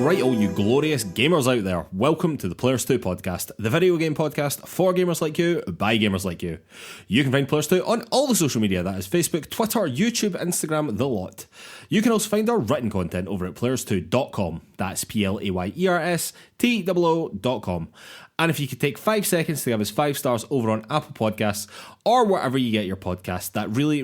Alright, all you glorious gamers out there, welcome to the PlayersToo Podcast, the video game podcast for gamers like you, by gamers like you. You can find PlayersToo on all the social media, that is Facebook, Twitter, YouTube, Instagram, the lot. You can also find our written content over at PlayersToo.com, that's PlayerStoo.com. And if you could take 5 seconds to give us 5 stars over on Apple Podcasts or wherever you get your podcast, that really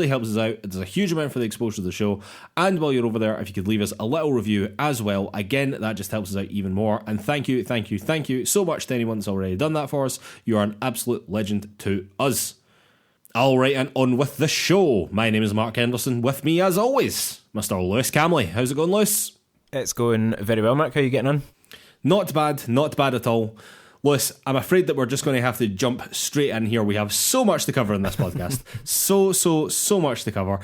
helps us out. It does a huge amount for the exposure of the show. And while you're over there, if you could leave us a little review as well, again, that just helps us out even more. And thank you so much to anyone that's already done that for us. You are an absolute legend to us. Alright, and on with the show. My name is Mark Henderson. With me, as always, Mr. Lewis Camley. How's it going, Lewis? It's going very well, Mark. How are you getting on? Not bad at all. Lewis, I'm afraid that we're just going to have to jump straight in here. We have so much to cover in this podcast. so much to cover.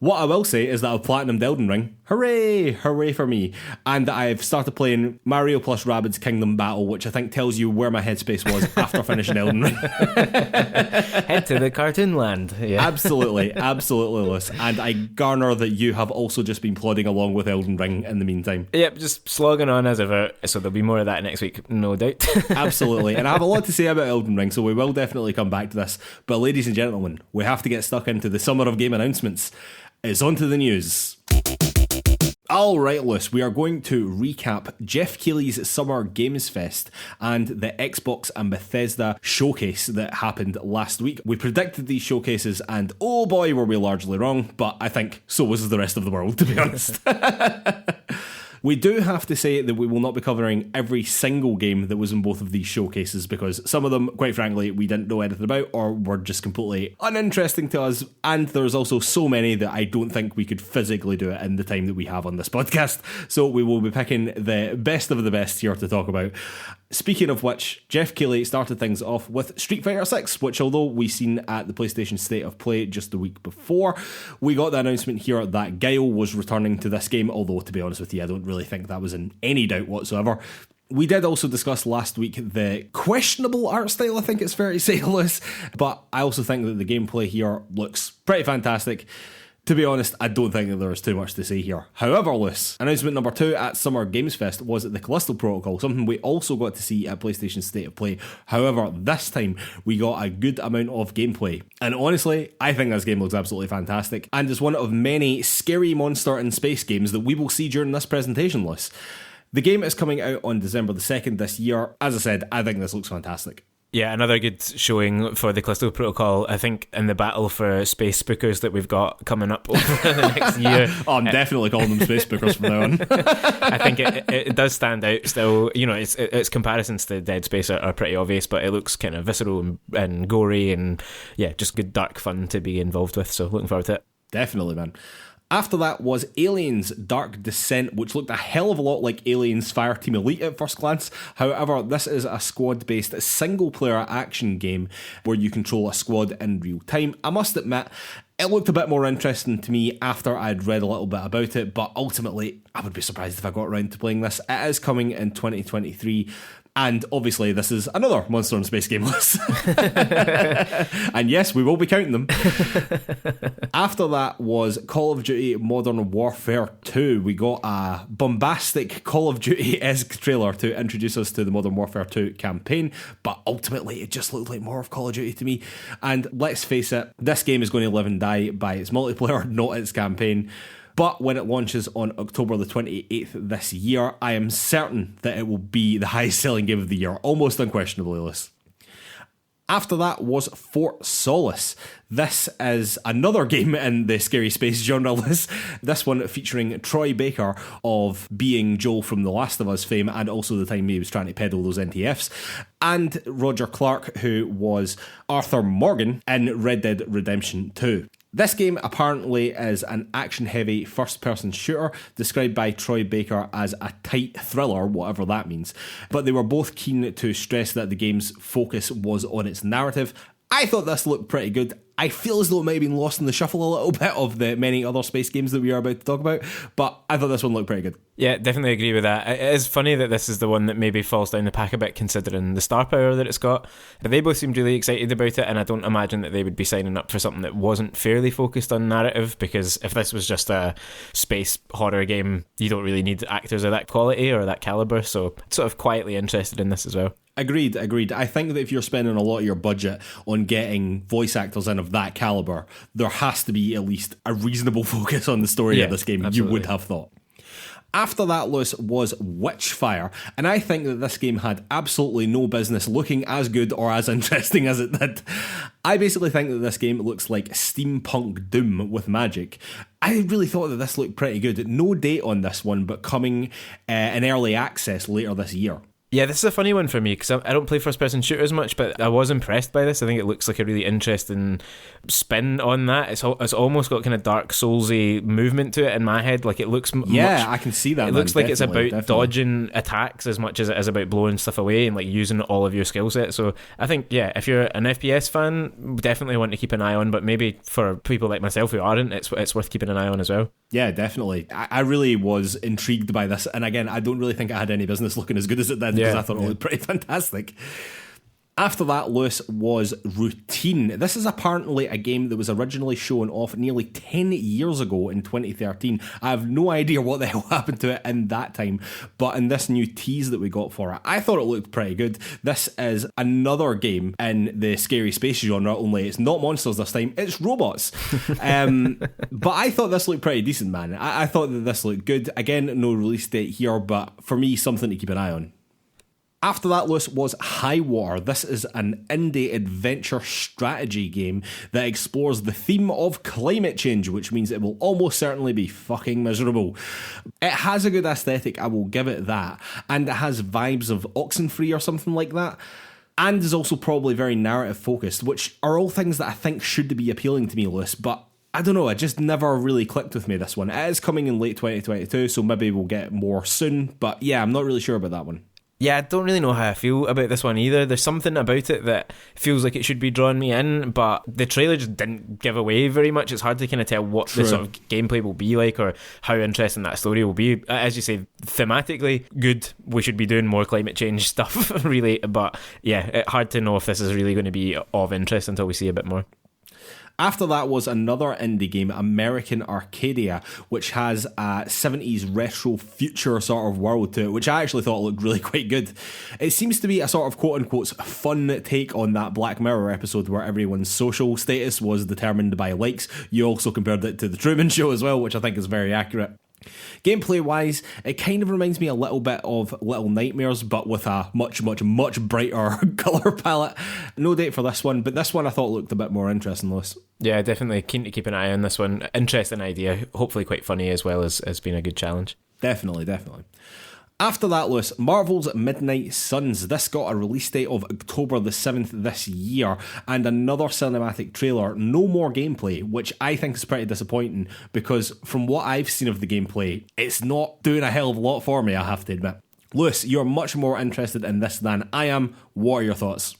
What I will say is that I've platinumed Elden Ring. Hooray for me. And I've started playing Mario plus Rabbids Kingdom Battle, which I think tells you where my headspace was after finishing Elden Ring. Head to the cartoon land. Yeah. Absolutely, Lewis. And I garner that you have also just been plodding along with Elden Ring in the meantime. Yep, just slogging on as ever. So there'll be more of that next week, no doubt. Absolutely. And I have a lot to say about Elden Ring, so we will definitely come back to this. But ladies and gentlemen, we have to get stuck into the Summer of Game announcements. It's on to the news. Alright, Lewis, we are going to recap Jeff Keighley's Summer Games Fest and the Xbox and Bethesda showcase that happened last week. We predicted these showcases and oh boy were we largely wrong, but I think so was the rest of the world, to be honest. We do have to say that we will not be covering every single game that was in both of these showcases because some of them, quite frankly, we didn't know anything about or were just completely uninteresting to us. And there's also so many that I don't think we could physically do it in the time that we have on this podcast. So we will be picking the best of the best here to talk about. Speaking of which, Jeff Keighley started things off with Street Fighter 6, which although we seen at the PlayStation State of Play just the week before, we got the announcement here that Guile was returning to this game, although to be honest with you, I don't really think that was in any doubt whatsoever. We did also discuss last week the questionable art style, I think it's fair to say, Lewis, but I also think that the gameplay here looks pretty fantastic. To be honest, I don't think that there is too much to say here. However, Lewis, announcement number 2 at Summer Games Fest was the Colossal Protocol, something we also got to see at PlayStation State of Play. However, this time we got a good amount of gameplay. And honestly, I think this game looks absolutely fantastic and is one of many scary monster in space games that we will see during this presentation, Lewis. The game is coming out on December the 2nd this year. As I said, I think this looks fantastic. Yeah, another good showing for the Callisto Protocol, I think, in the battle for space spookers that we've got coming up over the next year. Oh, I'm definitely calling them space spookers from now on. I think it does stand out still. You know, its comparisons to Dead Space are pretty obvious, but it looks kind of visceral and gory and, yeah, just good dark fun to be involved with, so looking forward to it. Definitely, man. After that was Aliens Dark Descent, which looked a hell of a lot like Aliens Fireteam Elite at first glance. However, this is a squad-based single-player action game where you control a squad in real time. I must admit, it looked a bit more interesting to me after I'd read a little bit about it, but ultimately, I would be surprised if I got around to playing this. It is coming in 2023. And obviously, this is another Monster in Space game list. And yes, we will be counting them. After that was Call of Duty Modern Warfare 2. We got a bombastic Call of Duty-esque trailer to introduce us to the Modern Warfare 2 campaign, but ultimately it just looked like more of Call of Duty to me. And let's face it, this game is going to live and die by its multiplayer, not its campaign. But when it launches on October the 28th this year, I am certain that it will be the highest selling game of the year, almost unquestionably, Lewis. After that was Fort Solace. This is another game in the scary space genre list. This one featuring Troy Baker of being Joel from The Last of Us fame and also the time he was trying to peddle those NTFs. And Roger Clark, who was Arthur Morgan in Red Dead Redemption 2. This game apparently is an action-heavy first-person shooter described by Troy Baker as a tight thriller, whatever that means. But they were both keen to stress that the game's focus was on its narrative. I thought this looked pretty good. I feel as though it might have been lost in the shuffle a little bit of the many other space games that we are about to talk about, but I thought this one looked pretty good. Yeah, definitely agree with that. It is funny that this is the one that maybe falls down the pack a bit considering the star power that it's got. They both seemed really excited about it, and I don't imagine that they would be signing up for something that wasn't fairly focused on narrative, because if this was just a space horror game, you don't really need actors of that quality or that caliber, so sort of quietly interested in this as well. Agreed. I think that if you're spending a lot of your budget on getting voice actors in of that caliber, there has to be at least a reasonable focus on the story of this game, absolutely. You would have thought. After that, Lewis, was Witchfire, and I think that this game had absolutely no business looking as good or as interesting as it did. I basically think that this game looks like steampunk Doom with magic. I really thought that this looked pretty good. No date on this one, but coming in early access later this year. Yeah, this is a funny one for me because I don't play first-person shooters much, but I was impressed by this. I think it looks like a really interesting spin on that. It's almost got kind of Dark Souls-y movement to it in my head. Like, it looks I can see that. It looks like it's about dodging attacks as much as it is about blowing stuff away and like using all of your skill set. So I think, yeah, if you're an FPS fan, definitely want to keep an eye on, but maybe for people like myself who aren't, it's worth keeping an eye on as well. Yeah, definitely. I really was intrigued by this, and again, I don't really think it had any business looking as good as it did, because I thought it looked pretty fantastic. After that, Lewis, was Routine. This is apparently a game that was originally shown off nearly 10 years ago in 2013. I have no idea what the hell happened to it in that time, but in this new tease that we got for it, I thought it looked pretty good. This is another game in the scary space genre, only it's not monsters this time, it's robots. But I thought this looked pretty decent, man. I thought that this looked good. Again, no release date here, but for me, something to keep an eye on. After that, Lewis, was High Water. This is an indie adventure strategy game that explores the theme of climate change, which means it will almost certainly be fucking miserable. It has a good aesthetic, I will give it that, and it has vibes of Oxenfree or something like that, and is also probably very narrative focused, which are all things that I think should be appealing to me, Lewis, but I don't know, it just never really clicked with me, this one. It is coming in late 2022, so maybe we'll get more soon, but yeah, I'm not really sure about that one. Yeah, I don't really know how I feel about this one either. There's something about it that feels like it should be drawing me in, but the trailer just didn't give away very much. It's hard to kind of tell what the sort of gameplay will be like or how interesting that story will be. As you say, thematically, good. We should be doing more climate change stuff, really. But yeah, it's hard to know if this is really going to be of interest until we see a bit more. After that was another indie game, American Arcadia, which has a 70s retro future sort of world to it, which I actually thought looked really quite good. It seems to be a sort of quote-unquote fun take on that Black Mirror episode where everyone's social status was determined by likes. You also compared it to The Truman Show as well, which I think is very accurate. Gameplay wise, it kind of reminds me a little bit of Little Nightmares, but with a much brighter colour palette. No date for this one, but this one I thought looked a bit more interesting, Lewis. Yeah, definitely keen to keep an eye on this one. Interesting idea, hopefully quite funny as well as being a good challenge. Definitely. After that, Lewis, Marvel's Midnight Suns. This got a release date of October the 7th this year, and another cinematic trailer, no more gameplay, which I think is pretty disappointing, because from what I've seen of the gameplay, it's not doing a hell of a lot for me, I have to admit. Lewis, you're much more interested in this than I am. What are your thoughts?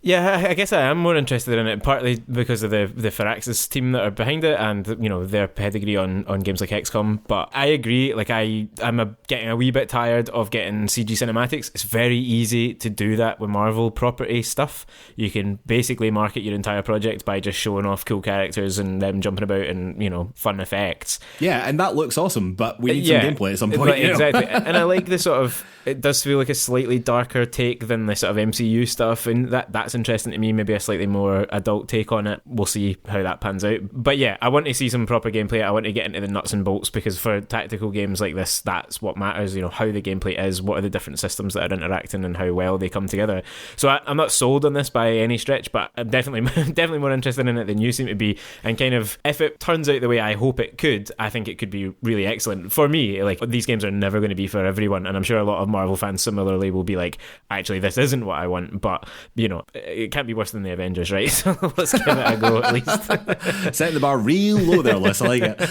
Yeah, I guess I am more interested in it, partly because of the Firaxis team that are behind it and, you know, their pedigree on games like XCOM. But I agree, like I'm getting a wee bit tired of getting CG cinematics. It's very easy to do that with Marvel property stuff. You can basically market your entire project by just showing off cool characters and them jumping about and, you know, fun effects. Yeah, and that looks awesome, but we need some gameplay at some point. Exactly. And I like the sort of, it does feel like a slightly darker take than the sort of MCU stuff, and that's interesting to me. Maybe a slightly more adult take on it. We'll see how that pans out. But yeah, I want to see some proper gameplay. I want to get into the nuts and bolts, because for tactical games like this, that's what matters. You know, how the gameplay is, what are the different systems that are interacting, and how well they come together. So I'm not sold on this by any stretch, but I'm definitely more interested in it than you seem to be. And kind of, if it turns out the way I hope it could, I think it could be really excellent. For me, like, these games are never going to be for everyone, and I'm sure a lot of Marvel fans similarly will be like, actually, this isn't what I want, but, you know, it can't be worse than the Avengers, right? So let's give it a go at least. Setting the bar real low there, Liz. I like it.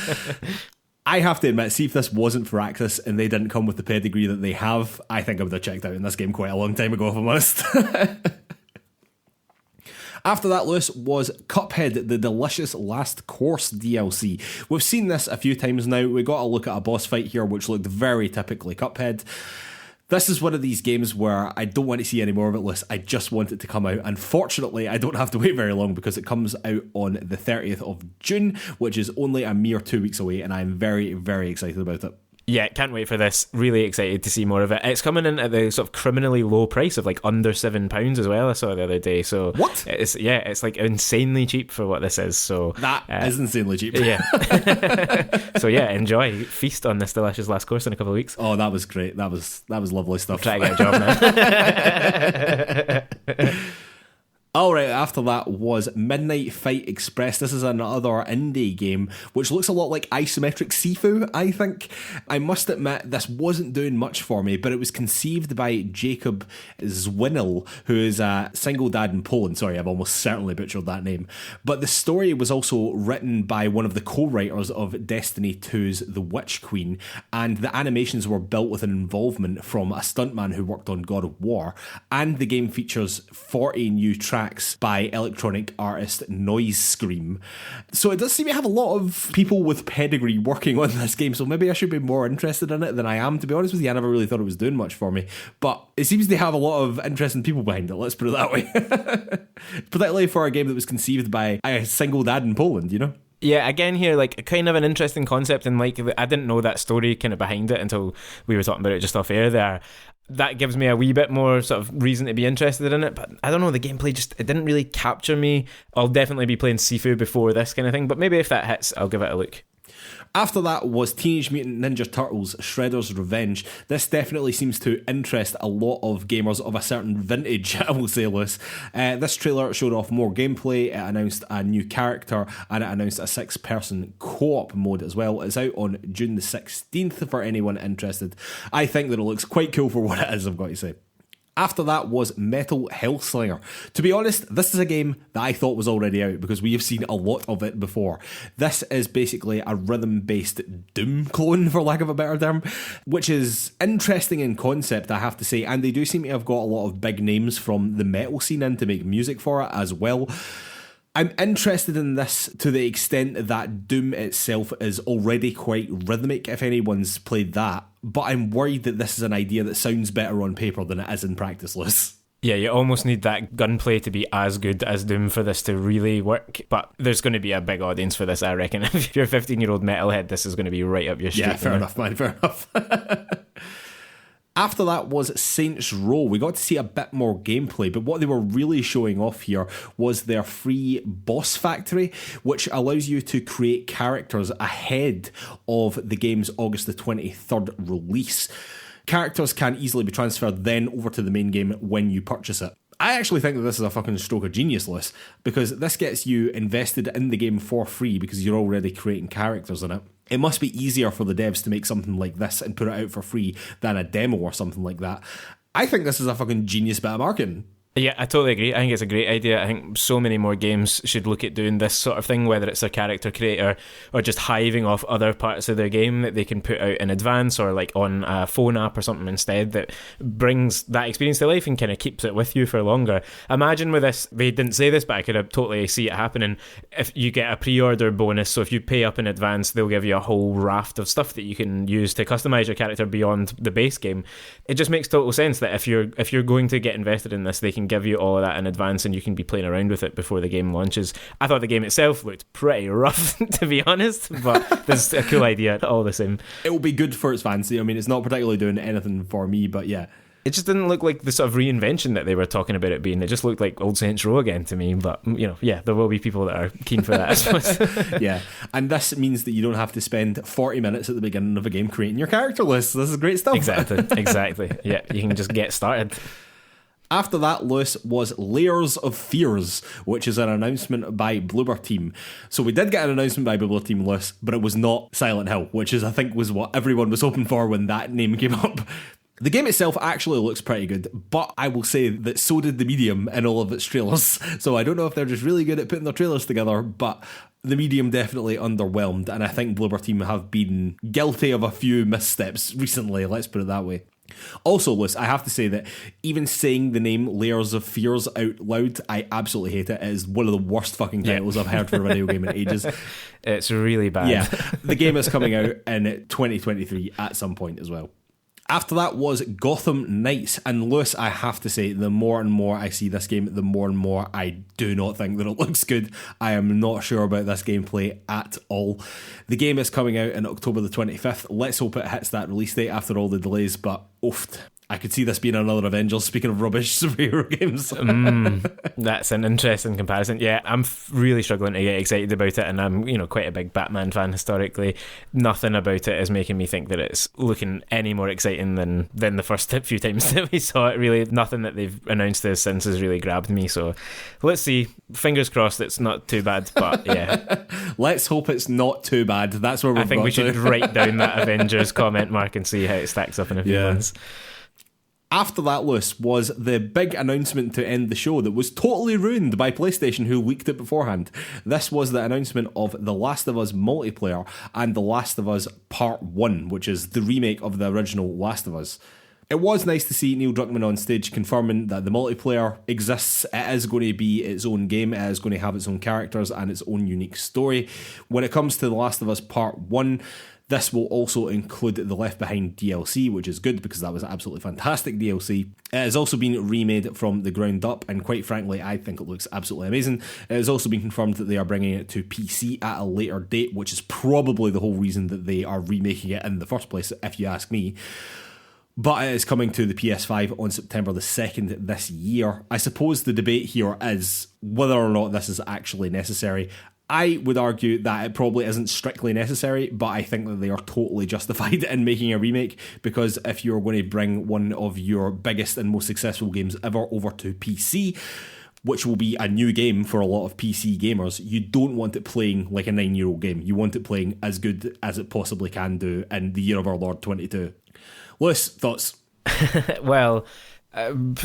I have to admit, see, if this wasn't Firaxis and they didn't come with the pedigree that they have, I think I would have checked out in this game quite a long time ago, if I'm honest. After that, Lewis, was Cuphead, the Delicious Last Course DLC. We've seen this a few times now. We got a look at a boss fight here, which looked very typically Cuphead. This is one of these games where I don't want to see any more of it, Lewis. I just want it to come out. Unfortunately, I don't have to wait very long because it comes out on the 30th of June, which is only a mere 2 weeks away, and I'm very, very excited about it. Yeah, can't wait for this. Really excited to see more of it. It's coming in at the sort of criminally low price of like under £7 as well, I saw the other day. So what? It's like insanely cheap for what this is. So that is insanely cheap. Yeah. So yeah, enjoy. Feast on this delicious last course in a couple of weeks. Oh, that was great. That was lovely stuff. Try to get a job now. Alright, after that was Midnight Fight Express. This is another indie game which looks a lot like isometric Sifu, I think. I must admit, this wasn't doing much for me, but it was conceived by Jacob Zwinel, who is a single dad in Poland. Sorry, I've almost certainly butchered that name. But the story was also written by one of the co-writers of Destiny 2's The Witch Queen, and the animations were built with an involvement from a stuntman who worked on God of War, and the game features 40 new tracks by electronic artist Noise Scream. So it does seem to have a lot of people with pedigree working on this game, so maybe I should be more interested in it than I am, to be honest with you. I never really thought it was doing much for me, but it seems to have a lot of interesting people behind it, let's put it that way. Particularly for a game that was conceived by a single dad in Poland, you know? Yeah, again here, like kind of an interesting concept, and like I didn't know that story kind of behind it until we were talking about it just off air there. That gives me a wee bit more sort of reason to be interested in it, but I don't know, the gameplay it didn't really capture me. I'll definitely be playing Sifu before this kind of thing, but maybe if that hits, I'll give it a look. After that was Teenage Mutant Ninja Turtles Shredder's Revenge. This definitely seems to interest a lot of gamers of a certain vintage, I will say, Lewis. This trailer showed off more gameplay, it announced a new character, and it announced a 6-person co-op mode as well. It's out on June the 16th for anyone interested. I think that it looks quite cool for what it is, I've got to say. After that was Metal Hellslinger. To be honest, this is a game that I thought was already out because we have seen a lot of it before. This is basically a rhythm-based Doom clone, for lack of a better term, which is interesting in concept, I have to say, and they do seem to have got a lot of big names from the metal scene in to make music for it as well. I'm interested in this to the extent that Doom itself is already quite rhythmic, if anyone's played that, but I'm worried that this is an idea that sounds better on paper than it is in practice, Liz. Yeah, you almost need that gunplay to be as good as Doom for this to really work, but there's going to be a big audience for this, I reckon. If you're a 15-year-old metalhead, this is going to be right up your street. Yeah, fair enough, man, fair enough. After that was Saints Row. We got to see a bit more gameplay, but what they were really showing off here was their free boss factory, which allows you to create characters ahead of the game's August the 23rd release. Characters can easily be transferred then over to the main game when you purchase it. I actually think that this is a fucking stroke of genius, Liz, because this gets you invested in the game for free because you're already creating characters in it. It must be easier for the devs to make something like this and put it out for free than a demo or something like that. I think this is a fucking genius bit of marketing. Yeah, I totally agree. I think it's a great idea. I think so many more games should look at doing this sort of thing, whether it's a character creator or just hiving off other parts of their game that they can put out in advance or like on a phone app or something instead that brings that experience to life and kind of keeps it with you for longer. Imagine with this, they didn't say this, but I could totally see it happening. If you get a pre-order bonus, so if you pay up in advance, they'll give you a whole raft of stuff that you can use to customize your character beyond the base game. It just makes total sense that if you're going to get invested in this, they can give you all of that in advance and you can be playing around with it before the game launches. I thought the game itself looked pretty rough, to be honest, but there's a cool idea all the same. It will be good for its fancy. I mean, it's not particularly doing anything for me, but yeah. It just didn't look like the sort of reinvention that they were talking about it being. It just looked like old Saints Row again to me. But, you know, yeah, there will be people that are keen for that, I suppose. Yeah, and this means that you don't have to spend 40 minutes at the beginning of a game creating your character list. This is great stuff. Exactly. Yeah, you can just get started. After that, Lewis, was Layers of Fears, which is an announcement by Bloober Team. So we did get an announcement by Bloober Team, Lewis, but it was not Silent Hill, which I think was what everyone was hoping for when that name came up. The game itself actually looks pretty good, but I will say that so did the Medium in all of its trailers. So I don't know if they're just really good at putting their trailers together, but the Medium definitely underwhelmed, and I think Bloober Team have been guilty of a few missteps recently, let's put it that way. Also, Liz, I have to say that even saying the name Layers of Fears out loud, I absolutely hate it. It is one of the worst fucking titles I've heard for a video game in ages. It's really bad. Yeah, the game is coming out in 2023 at some point as well. After that was Gotham Knights, and Lewis, I have to say, the more and more I see this game, the more and more I do not think that it looks good. I am not sure about this gameplay at all. The game is coming out in October the 25th. Let's hope it hits that release date after all the delays, but oofed. I could see this being another Avengers, speaking of rubbish superhero games. That's an interesting comparison. Yeah, I'm really struggling to get excited about it, and I'm, quite a big Batman fan historically. Nothing about it is making me think that it's looking any more exciting than the first few times that we saw it. Really, nothing that they've announced this since has really grabbed me. So let's see. Fingers crossed it's not too bad, but yeah. Let's hope it's not too bad. That's where we're I think we should write down that Avengers comment mark and see how it stacks up in a few months. After that, Lewis, was the big announcement to end the show that was totally ruined by PlayStation, who leaked it beforehand. This was the announcement of The Last of Us multiplayer and The Last of Us Part 1, which is the remake of the original Last of Us. It was nice to see Neil Druckmann on stage confirming that the multiplayer exists. It is going to be its own game. It is going to have its own characters and its own unique story. When it comes to The Last of Us Part 1, this will also include the Left Behind DLC, which is good because that was absolutely fantastic DLC. It has also been remade from the ground up, and quite frankly, I think it looks absolutely amazing. It has also been confirmed that they are bringing it to PC at a later date, which is probably the whole reason that they are remaking it in the first place, if you ask me. But it is coming to the PS5 on September the 2nd this year. I suppose the debate here is whether or not this is actually necessary. I would argue that it probably isn't strictly necessary, but I think that they are totally justified in making a remake, because if you're going to bring one of your biggest and most successful games ever over to PC, which will be a new game for a lot of PC gamers, you don't want it playing like a 9-year-old game. You want it playing as good as it possibly can do in the year of our Lord 22. Lewis, thoughts? Well,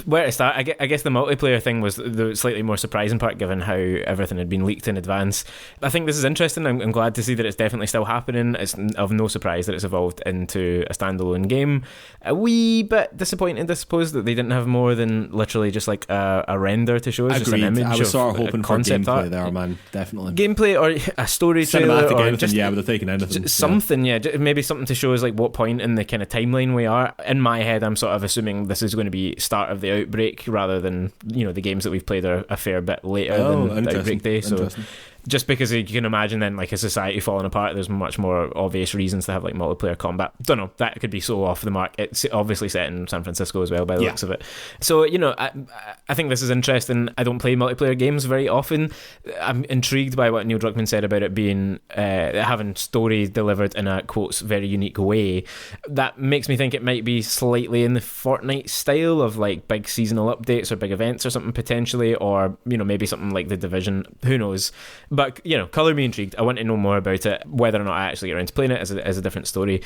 where to start? I guess the multiplayer thing was the slightly more surprising part, given how everything had been leaked in advance. I think this is interesting. I'm glad to see that it's definitely still happening. It's of no surprise that it's evolved into a standalone game. A wee bit disappointed, I suppose, that they didn't have more than literally just like a render to show us. Agreed. Just an image. I was sort of hoping for gameplay art there, man. Definitely gameplay or a story trailer, cinematic or anything. just, yeah, would have taken anything. Something, maybe something to show us like what point in the kind of timeline we are. In my head, I'm sort of assuming this is going to be start of the outbreak rather than the games that we've played are a fair bit later than the outbreak day. So just because you can imagine then like a society falling apart, there's much more obvious reasons to have like multiplayer combat. Don't know, that could be so off the mark. It's obviously set in San Francisco as well by the looks of it. So I think this is interesting. I don't play multiplayer games very often. I'm intrigued by what Neil Druckmann said about it being having story delivered in a quotes very unique way. That makes me think it might be slightly in the Fortnite style of like big seasonal updates or big events or something potentially, or maybe something like The Division. Who knows? But, colour me intrigued. I want to know more about it. Whether or not I actually get around to playing it is a different story.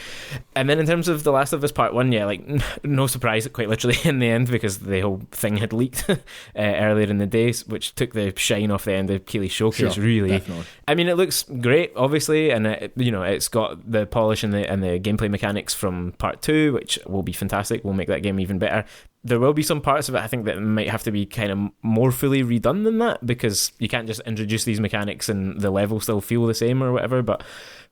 And then in terms of The Last of Us Part 1, no surprise, quite literally, in the end, because the whole thing had leaked earlier in the day, which took the shine off the end of Keighley's showcase, sure, really. Definitely. I mean, it looks great, obviously, and it's got the polish and the gameplay mechanics from Part 2, which will be fantastic. Will make that game even better. There will be some parts of it, I think, that might have to be kind of more fully redone than that, because you can't just introduce these mechanics and the level still feel the same or whatever, but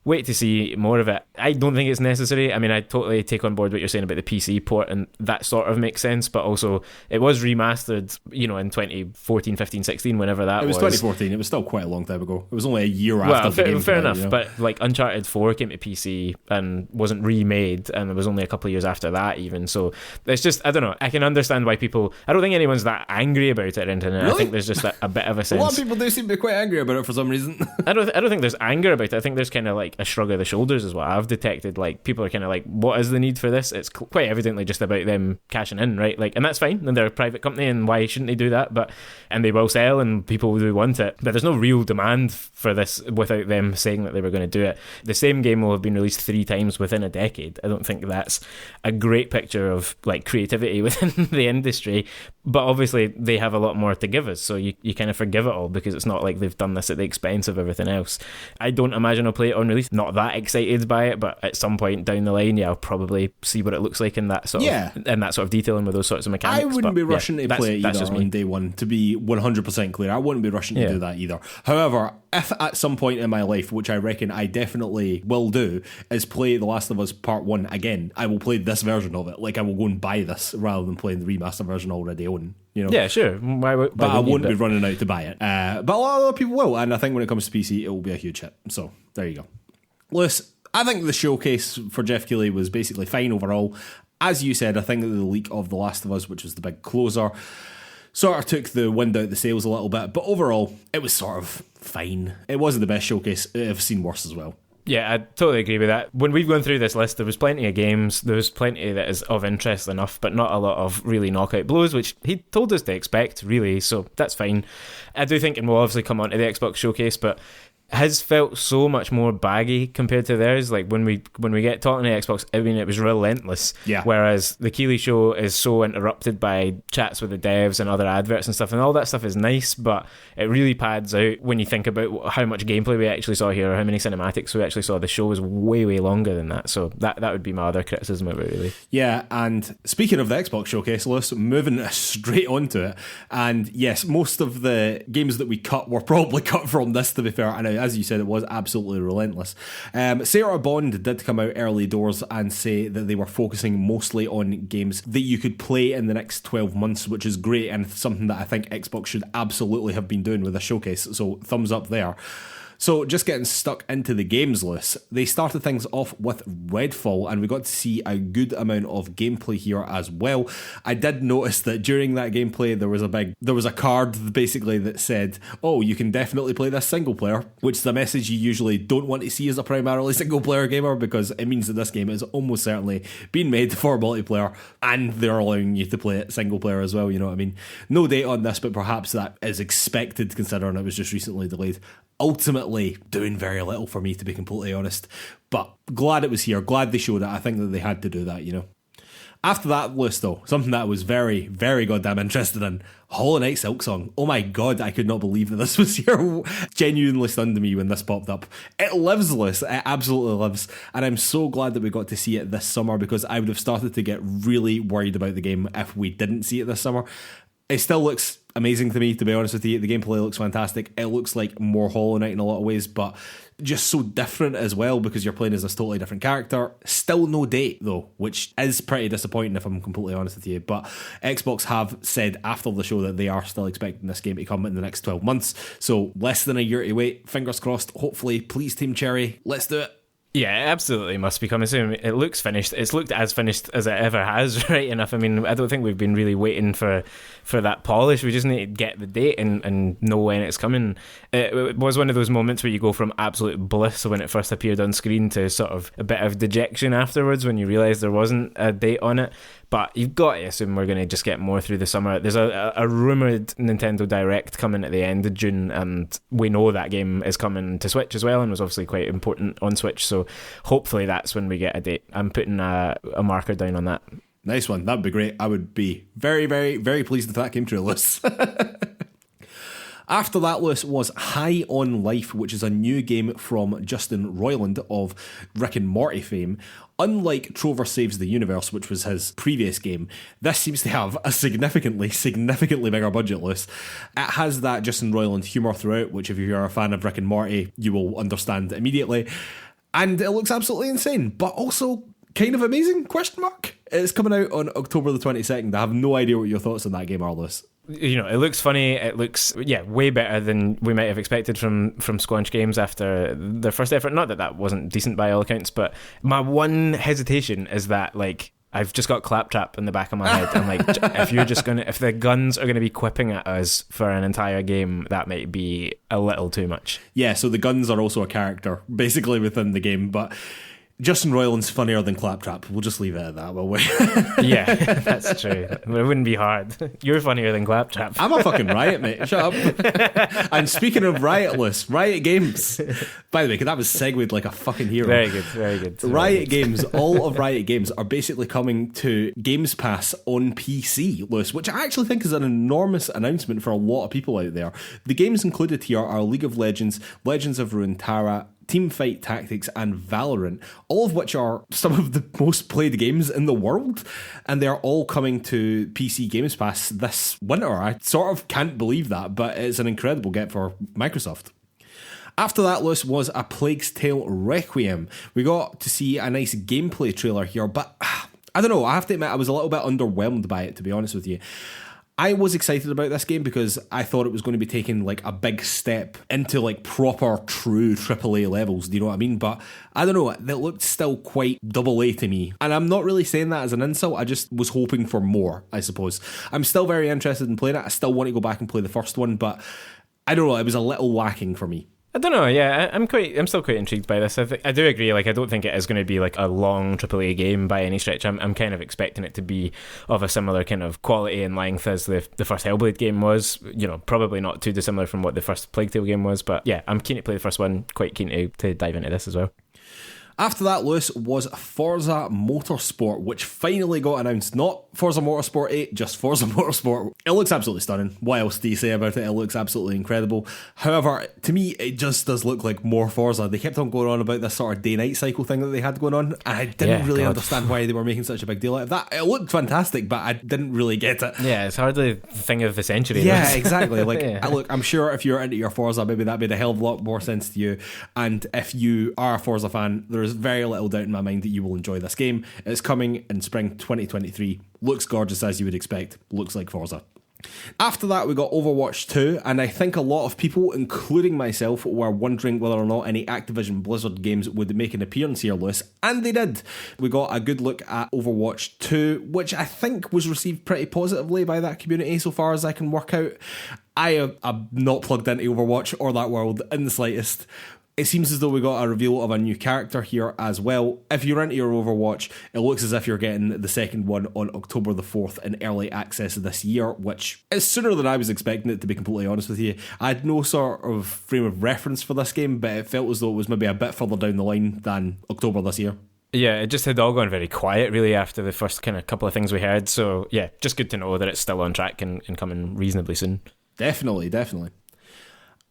wait to see more of it. I don't think it's necessary. I mean, I totally take on board what you're saying about the PC port, and that sort of makes sense, but also it was remastered, in 2014, 15, 16, whenever that was. It was 2014. It was still quite a long time ago. It was only a year after the game. Fair enough, but like Uncharted 4 came to PC and wasn't remade, and it was only a couple of years after that even, so it's just, I don't know, I can understand why people, I don't think anyone's that angry about it or anything. Really? I think there's just a bit of a sense. A lot of people do seem to be quite angry about it for some reason. I don't think there's anger about it. I think there's kind of like a shrug of the shoulders is what I've detected. Like, people are kind of like, what is the need for this? It's quite evidently just about them cashing in, right? Like, and that's fine, and they're a private company, and why shouldn't they do that? And they will sell, and people do want it, but there's no real demand for this without them saying that they were going to do it. The same game will have been released 3 times within a decade. I don't think that's a great picture of like creativity within in the industry, but obviously they have a lot more to give us, so you kind of forgive it all because it's not like they've done this at the expense of everything else. I don't imagine I'll play it on release, not that excited by it, but at some point down the line, I'll probably see what it looks like in that sort of detailing with those sorts of mechanics. I wouldn't be rushing to play it either on day one, to be 100% clear. I wouldn't be rushing to do that either. However, if at some point in my life, which I reckon I definitely will do, is play The Last of Us Part 1 again, I will play this version of it. Like, I will go and buy this rather than playing the remaster version I already own. You know? Yeah, sure. But I won't be running out to buy it. But a lot of other people will, and I think when it comes to PC, it will be a huge hit. So, there you go. Lewis, I think the showcase for Jeff Keighley was basically fine overall. As you said, I think that the leak of The Last of Us, which was the big closer, sort of took the wind out the sails a little bit, but overall, it was sort of fine. It wasn't the best showcase. I've seen worse as well. Yeah, I totally agree with that. When we've gone through this list, there was plenty of games, there was plenty that is of interest enough, but not a lot of really knockout blows, which he told us to expect, really, so that's fine. I do think, and we'll obviously come on to the Xbox showcase, but his felt so much more baggy compared to theirs. Like when we get talking to Xbox, I mean, it was relentless. Yeah. Whereas the Keighley show is so interrupted by chats with the devs and other adverts and stuff, and all that stuff is nice, but it really pads out when you think about how much gameplay we actually saw here, or how many cinematics we actually saw. The show was way longer than that, so that would be my other criticism of it, really. Yeah, and speaking of the Xbox showcase, Lewis, moving straight onto it, and yes, most of the games that we cut were probably cut from this, to be fair. I know, as you said, it was absolutely relentless. Sarah Bond did come out early doors and say that they were focusing mostly on games that you could play in the next 12 months, which is great and something that I think Xbox should absolutely have been doing with a showcase, so thumbs up there. So just getting stuck into the games list, they started things off with Redfall, and we got to see a good amount of gameplay here as well. I did notice that during that gameplay there was a card basically that said, oh, you can definitely play this single player, which is a message you usually don't want to see as a primarily single player gamer, because it means that this game is almost certainly being made for multiplayer, and they're allowing you to play it single player as well, you know what I mean? No date on this, but perhaps that is expected considering it was just recently delayed. Ultimately, doing very little for me, to be completely honest. But glad it was here. Glad they showed it. I think that they had to do that, you know. After that list, though, something that I was very, very goddamn interested in, Hollow Knight Silksong. Oh my god, I could not believe that this was here. Genuinely stunned me when this popped up. It lives, Liz. It absolutely lives. And I'm so glad that we got to see it this summer, because I would have started to get really worried about the game if we didn't see it this summer. It still looks amazing to me, to be honest with you. The gameplay looks fantastic. It looks like more Hollow Knight in a lot of ways, but just so different as well, because you're playing as this totally different character. Still no date, though, which is pretty disappointing if I'm completely honest with you. But Xbox have said after the show that they are still expecting this game to come in the next 12 months. So less than a year to wait. Fingers crossed. Hopefully, please, Team Cherry, let's do it. Yeah, it absolutely must be coming soon. It looks finished. It's looked as finished as it ever has, right enough. I mean, I don't think we've been really waiting for that polish. We just need to get the date and know when it's coming. It was one of those moments where you go from absolute bliss when it first appeared on screen to sort of a bit of dejection afterwards when you realise there wasn't a date on it. But you've got to assume we're going to just get more through the summer. There's a rumoured Nintendo Direct coming at the end of June, and we know that game is coming to Switch as well, and was obviously quite important on Switch, so hopefully that's when we get a date. I'm putting a marker down on that. Nice one. That'd be great. I would be very, very, very pleased if that came true, Liz. After that list was High on Life, which is a new game from Justin Roiland of Rick and Morty fame. Unlike Trover Saves the Universe, which was his previous game, this seems to have a significantly bigger budget list. It has that Justin Roiland humour throughout, which if you're a fan of Rick and Morty, you will understand immediately. And it looks absolutely insane, but also kind of amazing, ? It's coming out on October the 22nd. I have no idea what your thoughts on that game are, Liz. You know, it looks funny. It looks, way better than we might have expected from Squanch Games after their first effort. Not that wasn't decent by all accounts, but my one hesitation is that, like, I've just got Claptrap in the back of my head. I'm like, if the guns are gonna be quipping at us for an entire game, that might be a little too much. Yeah, so the guns are also a character, basically, within the game, but Justin Roiland's funnier than Claptrap. We'll just leave it at that, will we? Yeah, that's true. It wouldn't be hard. You're funnier than Claptrap. I'm a fucking riot, mate. Shut up. And speaking of riotless, Riot Games. By the way, that was segued like a fucking hero. Very good, very good. Riot Games, all of Riot Games are basically coming to Games Pass on PC, Lewis, which I actually think is an enormous announcement for a lot of people out there. The games included here are League of Legends, Legends of Runeterra, Teamfight Tactics, and Valorant, all of which are some of the most played games in the world, and they're all coming to PC Games Pass this winter. I sort of can't believe that, but it's an incredible get for Microsoft. After that, Lewis, was A Plague's Tale Requiem. We got to see a nice gameplay trailer here, but I don't know, I have to admit I was a little bit underwhelmed by it, to be honest with you. I was excited about this game because I thought it was going to be taking like a big step into like proper true AAA levels, do you know what I mean? But I don't know, it looked still quite AA to me. And I'm not really saying that as an insult, I just was hoping for more, I suppose. I'm still very interested in playing it, I still want to go back and play the first one, but I don't know, it was a little lacking for me. I don't know, yeah, I'm still quite intrigued by this. I do agree, like, I don't think it is going to be like a long AAA game by any stretch. I'm kind of expecting it to be of a similar kind of quality and length as the first Hellblade game was, you know, probably not too dissimilar from what the first Plague Tale game was, but yeah, I'm keen to play the first one, quite keen to dive into this as well. After that, Lewis, was Forza Motorsport, which finally got announced. Not Forza Motorsport 8, just Forza Motorsport. It looks absolutely stunning. What else do you say about it? It looks absolutely incredible. However, to me, it just does look like more Forza. They kept on going on about this sort of day-night cycle thing that they had going on, and I didn't really understand why they were making such a big deal out of that. It looked fantastic, but I didn't really get it. Yeah, it's hardly the thing of the century. Yeah, exactly. Like, yeah. Look, I'm sure if you're into your Forza, maybe that made a hell of a lot more sense to you. And if you are a Forza fan, there's very little doubt in my mind that you will enjoy this game. It's coming in spring 2023. Looks gorgeous as you would expect. Looks like Forza. After that, we got Overwatch 2, and I think a lot of people, including myself, were wondering whether or not any Activision Blizzard games would make an appearance here, Lewis, and they did. We got a good look at Overwatch 2, which I think was received pretty positively by that community so far as I can work out. I am not plugged into Overwatch or that world in the slightest. It seems as though we got a reveal of a new character here as well. If you're into your Overwatch, it looks as if you're getting the second one on October the 4th in early access this year, which is sooner than I was expecting it, to be completely honest with you. I had no sort of frame of reference for this game, but it felt as though it was maybe a bit further down the line than October this year. Yeah, it just had all gone very quiet really after the first kind of couple of things we heard. So yeah, just good to know that it's still on track and coming reasonably soon. Definitely.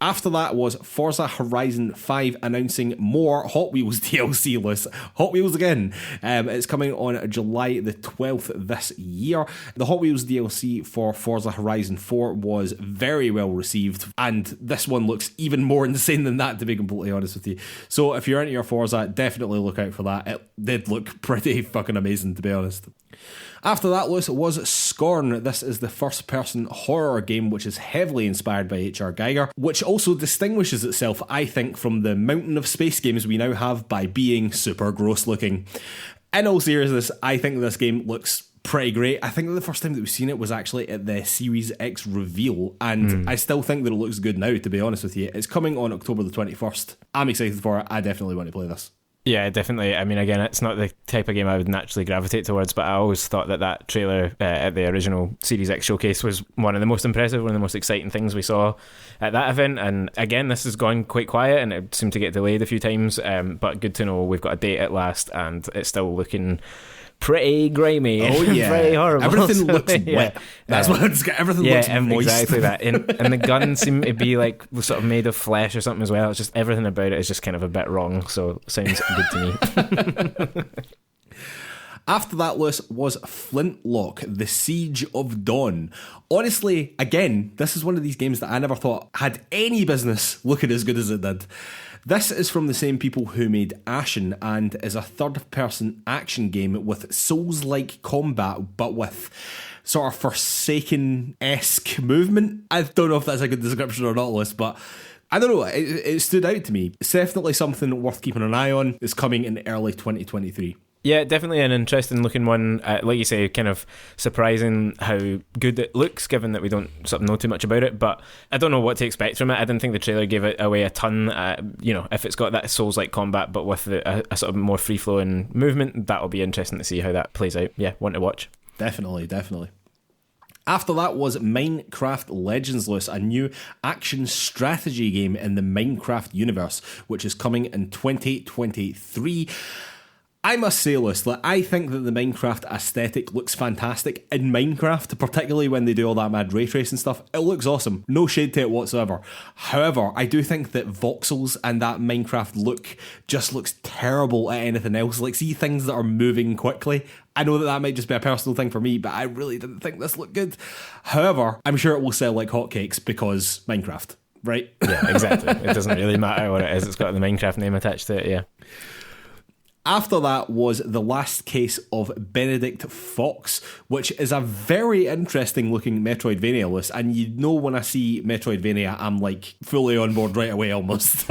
After that was Forza Horizon 5 announcing more Hot Wheels DLC list. Hot Wheels again. It's coming on July the 12th this year. The Hot Wheels DLC for Forza Horizon 4 was very well received, and this one looks even more insane than that, to be completely honest with you. So if you're into your Forza, definitely look out for that. It did look pretty fucking amazing, to be honest. After that, Lewis, was Scorn. This is the first-person horror game which is heavily inspired by H.R. Geiger, which also distinguishes itself, I think, from the mountain of space games we now have by being super gross-looking. In all seriousness, I think this game looks pretty great. I think the first time that we've seen it was actually at the Series X reveal, and I still think that it looks good now, to be honest with you. It's coming on October the 21st. I'm excited for it. I definitely want to play this. Yeah, definitely. I mean, again, it's not the type of game I would naturally gravitate towards, but I always thought that trailer at the original Series X showcase was one of the most impressive, one of the most exciting things we saw at that event. And again, this has gone quite quiet and it seemed to get delayed a few times, but good to know we've got a date at last and it's still looking pretty grimy. Oh yeah, pretty horrible. Everything looks wet. That's what it's got. Everything looks moist. Exactly that. And the guns seem to be like sort of made of flesh or something as well. It's just everything about it is just kind of a bit wrong. So sounds good to me. After that, Lewis, was Flintlock, The Siege of Dawn. Honestly, again, this is one of these games that I never thought had any business looking as good as it did. This is from the same people who made Ashen and is a third-person action game with Souls-like combat, but with sort of Forsaken-esque movement. I don't know if that's a good description or not, Liz, but I don't know. It stood out to me. It's definitely something worth keeping an eye on. It's coming in early 2023. Yeah, definitely an interesting looking one. Like you say, kind of surprising how good it looks, given that we don't sort of know too much about it. But I don't know what to expect from it. I didn't think the trailer gave it away a ton. If it's got that Souls-like combat, but with a sort of more free-flowing movement, that'll be interesting to see how that plays out. Yeah, one to watch. Definitely. After that was Minecraft Legends, Lewis, a new action strategy game in the Minecraft universe, which is coming in 2023. I must say, Lewis, that I think that the Minecraft aesthetic looks fantastic in Minecraft, particularly when they do all that mad ray tracing stuff. It looks awesome. No shade to it whatsoever. However, I do think that voxels and that Minecraft look just looks terrible at anything else. Like, see things that are moving quickly. I know that might just be a personal thing for me, but I really didn't think this looked good. However, I'm sure it will sell like hotcakes because Minecraft, right? Yeah, exactly. It doesn't really matter what it is. It's got the Minecraft name attached to it, yeah. After that was The Last Case of Benedict Fox, which is a very interesting looking Metroidvania list. And you know, when I see Metroidvania, I'm like fully on board right away almost.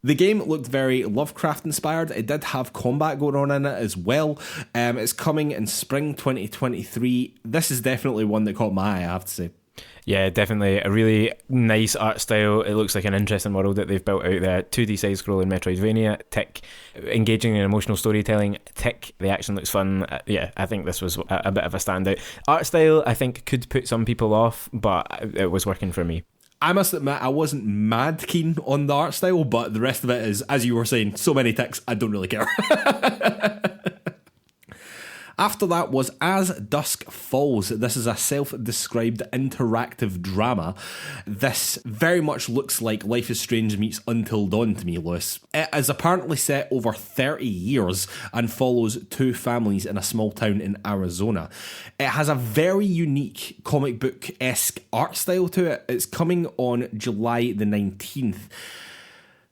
The game looked very Lovecraft inspired. It did have combat going on in it as well. It's coming in spring 2023. This is definitely one that caught my eye, I have to say. Yeah, definitely a really nice art style. It looks like an interesting world that they've built out there. 2D side-scrolling Metroidvania, tick. Engaging in emotional storytelling, tick. The action looks fun. I think this was a bit of a standout. Art style, I think, could put some people off, but it was working for me. I must admit, I wasn't mad keen on the art style, but the rest of it is, as you were saying, so many ticks, I don't really care. After that was As Dusk Falls. This is a self-described interactive drama. This very much looks like Life is Strange meets Until Dawn to me, Lewis. It is apparently set over 30 years and follows two families in a small town in Arizona. It has a very unique comic book-esque art style to it. It's coming on July the 19th.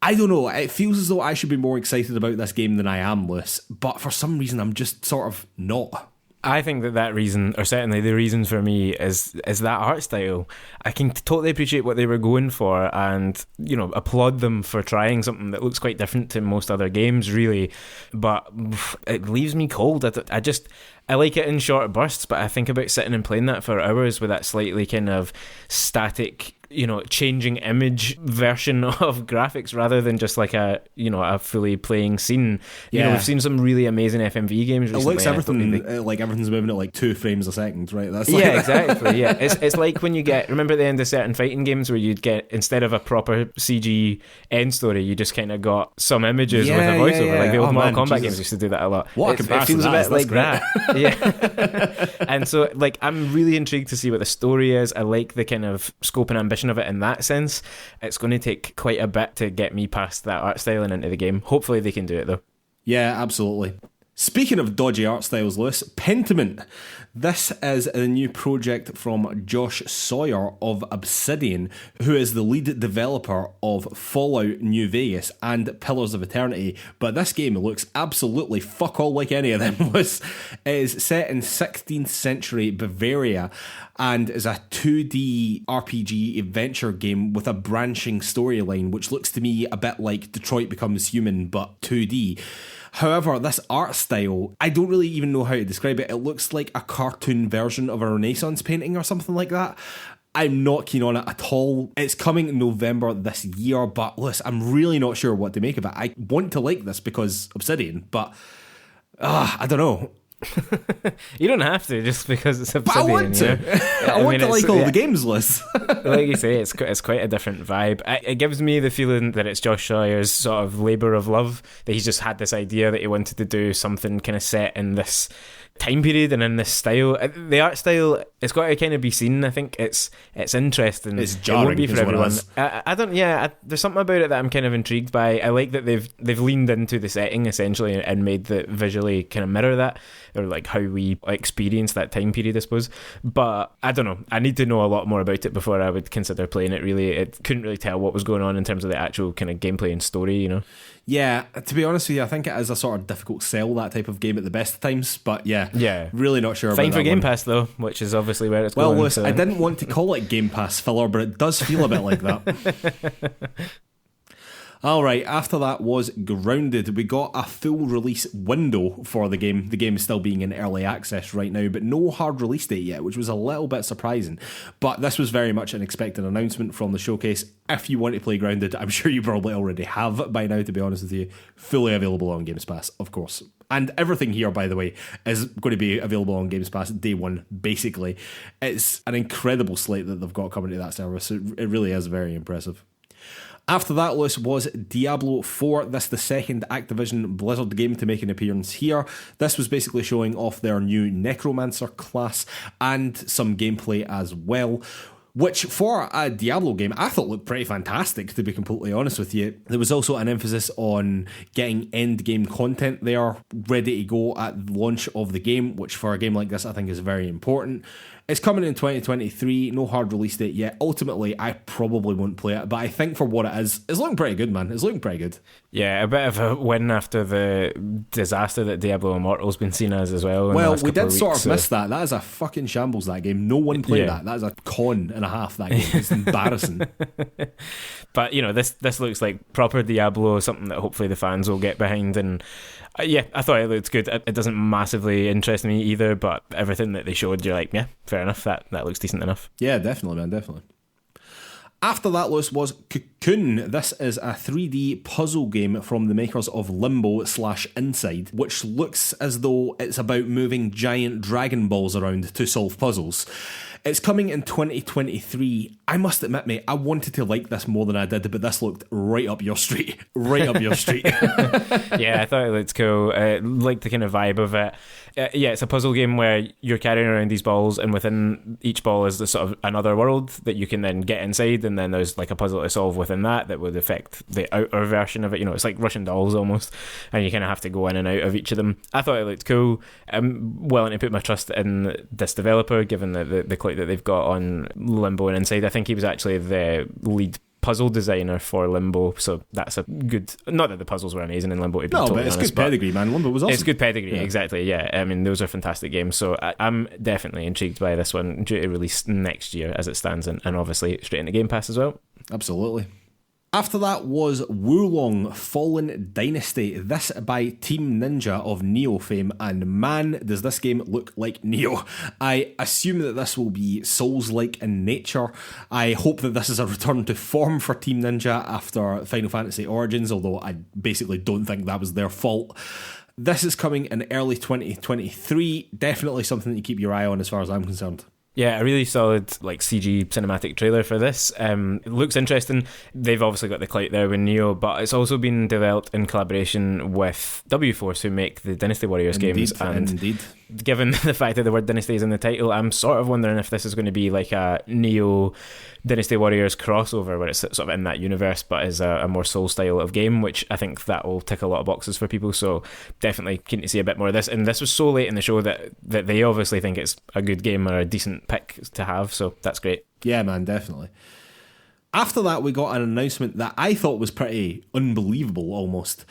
I don't know, it feels as though I should be more excited about this game than I am, Lewis, but for some reason I'm just sort of not. I think that reason, or certainly the reason for me, is that art style. I can totally appreciate what they were going for and, applaud them for trying something that looks quite different to most other games, really, but it leaves me cold. I like it in short bursts, but I think about sitting and playing that for hours with that slightly kind of static, changing image version of graphics rather than just like a fully playing scene. We've seen some really amazing FMV games recently. It looks everything like everything's moving at like 2 frames a second, right? That's exactly. Yeah, it's like when you remember at the end of certain fighting games where you'd get, instead of a proper CG end story, you just kind of got some images with a voiceover. Like the old Mortal Kombat games used to do that a lot. What a comparison! It feels a bit like great. that. Yeah. And so, I'm really intrigued to see what the story is. I like the kind of scope and ambition of it in that sense. It's going to take quite a bit to get me past that art style and into the game. Hopefully they can do it though. Yeah, absolutely. Speaking of dodgy art styles, Lewis, Pentiment. This is a new project from Josh Sawyer of Obsidian, who is the lead developer of Fallout New Vegas and Pillars of Eternity. But this game looks absolutely fuck all like any of them. It is set in 16th century Bavaria and is a 2D RPG adventure game with a branching storyline, which looks to me a bit like Detroit Becomes Human, but 2D. However, this art style, I don't really even know how to describe it. It looks like a cartoon version of a Renaissance painting or something like that. I'm not keen on it at all. It's coming in November this year, but listen, I'm really not sure what to make of it. I want to like this because Obsidian, but I don't know. You don't have to just because it's Obsidian. But I want to. I want to like all the games list. Like you say, it's quite a different vibe. It gives me the feeling that it's Josh Sawyer's sort of labour of love, that he's just had this idea that he wanted to do something kind of set in this time period and in this style. The art style, it's got to kind of be seen. I think it's interesting. It's jarring. It won't be for everyone. I don't. There's something about it that I'm kind of intrigued by. I like that they've leaned into the setting essentially and made the visually kind of mirror that, or like how we experience that time period, I suppose. But I don't know. I need to know a lot more about it before I would consider playing it. Really, it couldn't really tell what was going on in terms of the actual kind of gameplay and story. Yeah, to be honest with you, I think it is a sort of difficult sell, that type of game at the best of times. But yeah, really not sure. Fine about for that Game one. Pass though, which is obviously where it's going. Well, listen, I didn't want to call it Game Pass filler, but it does feel a bit like that. All right, after that was Grounded. We got a full release window for the game. The game is still being in early access right now, but no hard release date yet, which was a little bit surprising. But this was very much an expected announcement from the showcase. If you want to play Grounded, I'm sure you probably already have by now, to be honest with you. Fully available on Games Pass, of course. And everything here, by the way, is going to be available on Games Pass day one, basically. It's an incredible slate that they've got coming to that service. It really is very impressive. After that list was Diablo 4. This the second Activision Blizzard game to make an appearance here. This was basically showing off their new Necromancer class and some gameplay as well, which for a Diablo game I thought looked pretty fantastic, to be completely honest with you. There was also an emphasis on getting end game content there ready to go at the launch of the game, which for a game like this I think is very important. It's coming in 2023, no hard release date yet. Ultimately, I probably won't play it, but I think for what it is, it's looking pretty good, man. It's looking pretty good. Yeah, a bit of a win after the disaster that Diablo Immortal's been seen as well. Well, we did sort of miss that. That is a fucking shambles, that game. No one played that. That is a con and a half, that game. It's embarrassing. But, you know, this looks like proper Diablo, something that hopefully the fans will get behind. And yeah, I thought it looked good. It doesn't massively interest me either, but everything that they showed, you're like, yeah, fair enough. That looks decent enough. Yeah, definitely, man, definitely. After that list was Cocoon. This is a 3D puzzle game from the makers of Limbo/Inside, which looks as though it's about moving giant Dragon Balls around to solve puzzles. It's coming in 2023. I must admit, mate, I wanted to like this more than I did, but this looked right up your street. Right up your street. Yeah, I thought it looked cool. Liked the kind of vibe of it. Yeah, it's a puzzle game where you're carrying around these balls, and within each ball is the sort of another world that you can then get inside, and then there's like a puzzle to solve within that would affect the outer version of it. You know, it's like Russian dolls almost, and you kind of have to go in and out of each of them. I thought it looked cool. I'm willing to put my trust in this developer, given the clout that they've got on Limbo and Inside. I think he was actually the lead puzzle designer for Limbo, so that's a good... Not that the puzzles were amazing in Limbo, to be totally honest, but it's good pedigree, man. Limbo was awesome. It's good pedigree, yeah. Exactly, yeah. I mean, those are fantastic games, so I'm definitely intrigued by this one, due to release next year as it stands, and obviously straight into Game Pass as well. Absolutely. After that was Wulong Fallen Dynasty, this by Team Ninja of Neo fame, and man, does this game look like Neo. I assume that this will be Souls-like in nature. I hope that this is a return to form for Team Ninja after Final Fantasy Origins, although I basically don't think that was their fault. This is coming in early 2023, definitely something that you keep your eye on as far as I'm concerned. Yeah, a really solid like CG cinematic trailer for this. It looks interesting. They've obviously got the clout there with Neo, but it's also been developed in collaboration with W-Force, who make the Dynasty Warriors games. And given the fact that the word Dynasty is in the title, I'm sort of wondering if this is going to be like a Neo Dynasty Warriors crossover, where it's sort of in that universe, but is a more soul style of game, which I think that will tick a lot of boxes for people. So definitely keen to see a bit more of this. And this was so late in the show that they obviously think it's a good game or a decent pick to have, so that's great. Yeah, man, definitely. After that, we got an announcement that I thought was pretty unbelievable almost,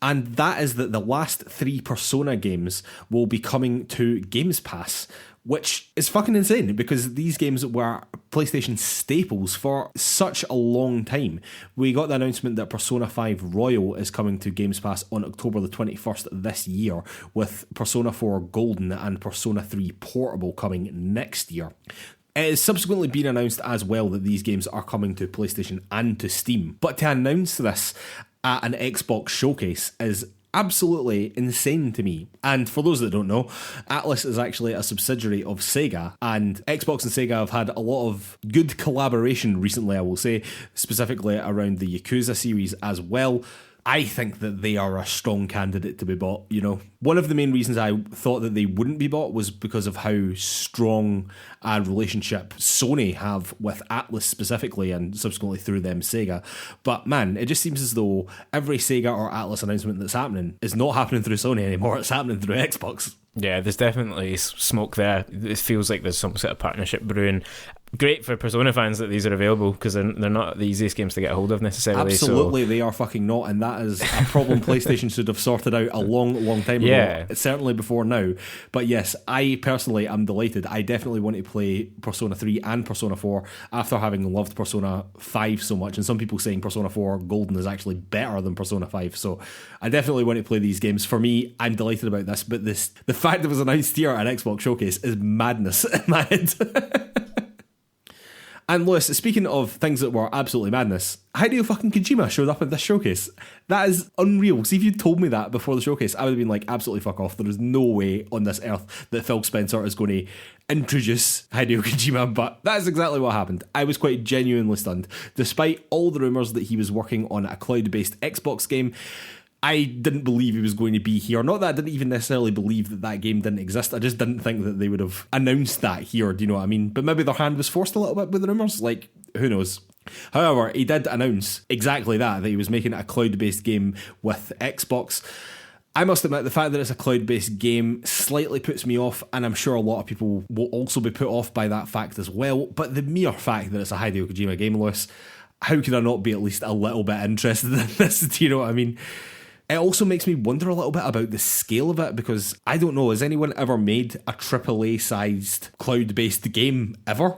and that is that the last 3 Persona games will be coming to Games Pass, which is fucking insane because these games were PlayStation staples for such a long time. We got the announcement that Persona 5 Royal is coming to Games Pass on October the 21st this year, with Persona 4 Golden and Persona 3 Portable coming next year. It has subsequently been announced as well that these games are coming to PlayStation and to Steam, but to announce this at an Xbox showcase is absolutely insane to me. And for those that don't know, Atlus is actually a subsidiary of Sega, and Xbox and Sega have had a lot of good collaboration recently, I will say, specifically around the Yakuza series as well. I think that they are a strong candidate to be bought, you know. One of the main reasons I thought that they wouldn't be bought was because of how strong a relationship Sony have with Atlus specifically, and subsequently through them Sega. But man, it just seems as though every Sega or Atlus announcement that's happening is not happening through Sony anymore, it's happening through Xbox. Yeah, there's definitely smoke there. It feels like there's some sort of partnership brewing. great for Persona fans that these are available, because they're not the easiest games to get a hold of necessarily. Absolutely, they are fucking not, and that is a problem PlayStation should have sorted out a long time ago. Certainly before now. But yes, I personally am delighted. I definitely want to play Persona 3 and Persona 4 after having loved Persona 5 so much, and some people saying Persona 4 Golden is actually better than Persona 5, so I definitely want to play these games. For me, I'm delighted about this, but the fact that it was announced here at Xbox Showcase is madness in my head. And Lewis, speaking of things that were absolutely madness, Hideo fucking Kojima showed up at this showcase. That is unreal. See, if you'd told me that before the showcase, I would have been like, absolutely fuck off. There is no way on this earth that Phil Spencer is going to introduce Hideo Kojima, but that is exactly what happened. I was quite genuinely stunned. Despite all the rumours that he was working on a cloud-based Xbox game, I didn't believe he was going to be here. Not that I didn't even necessarily believe that game didn't exist. I just didn't think that they would have announced that here. Do you know what I mean? But maybe their hand was forced a little bit with the rumours. Like, who knows? However, he did announce exactly that he was making a cloud-based game with Xbox. I must admit, the fact that it's a cloud-based game slightly puts me off, and I'm sure a lot of people will also be put off by that fact as well. But the mere fact that it's a Hideo Kojima game, Lewis, how could I not be at least a little bit interested in this? Do you know what I mean? It also makes me wonder a little bit about the scale of it, because I don't know, has anyone ever made a AAA-sized cloud-based game ever?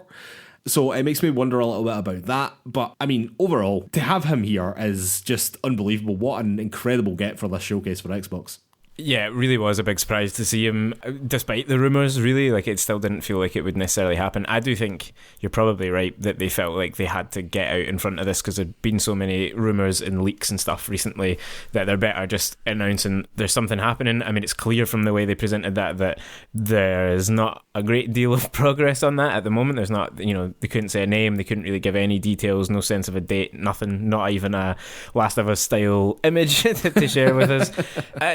So it makes me wonder a little bit about that. But, I mean, overall, to have him here is just unbelievable. What an incredible get for this showcase for Xbox. Yeah, it really was a big surprise to see him, despite the rumours, really. Like, it still didn't feel like it would necessarily happen. I do think you're probably right that they felt like they had to get out in front of this, because there'd been so many rumours and leaks and stuff recently that they're better just announcing there's something happening. I mean, it's clear from the way they presented that there's not a great deal of progress on that at the moment. There's not, they couldn't say a name, they couldn't really give any details, no sense of a date, nothing, not even a Last of Us style image to share with us.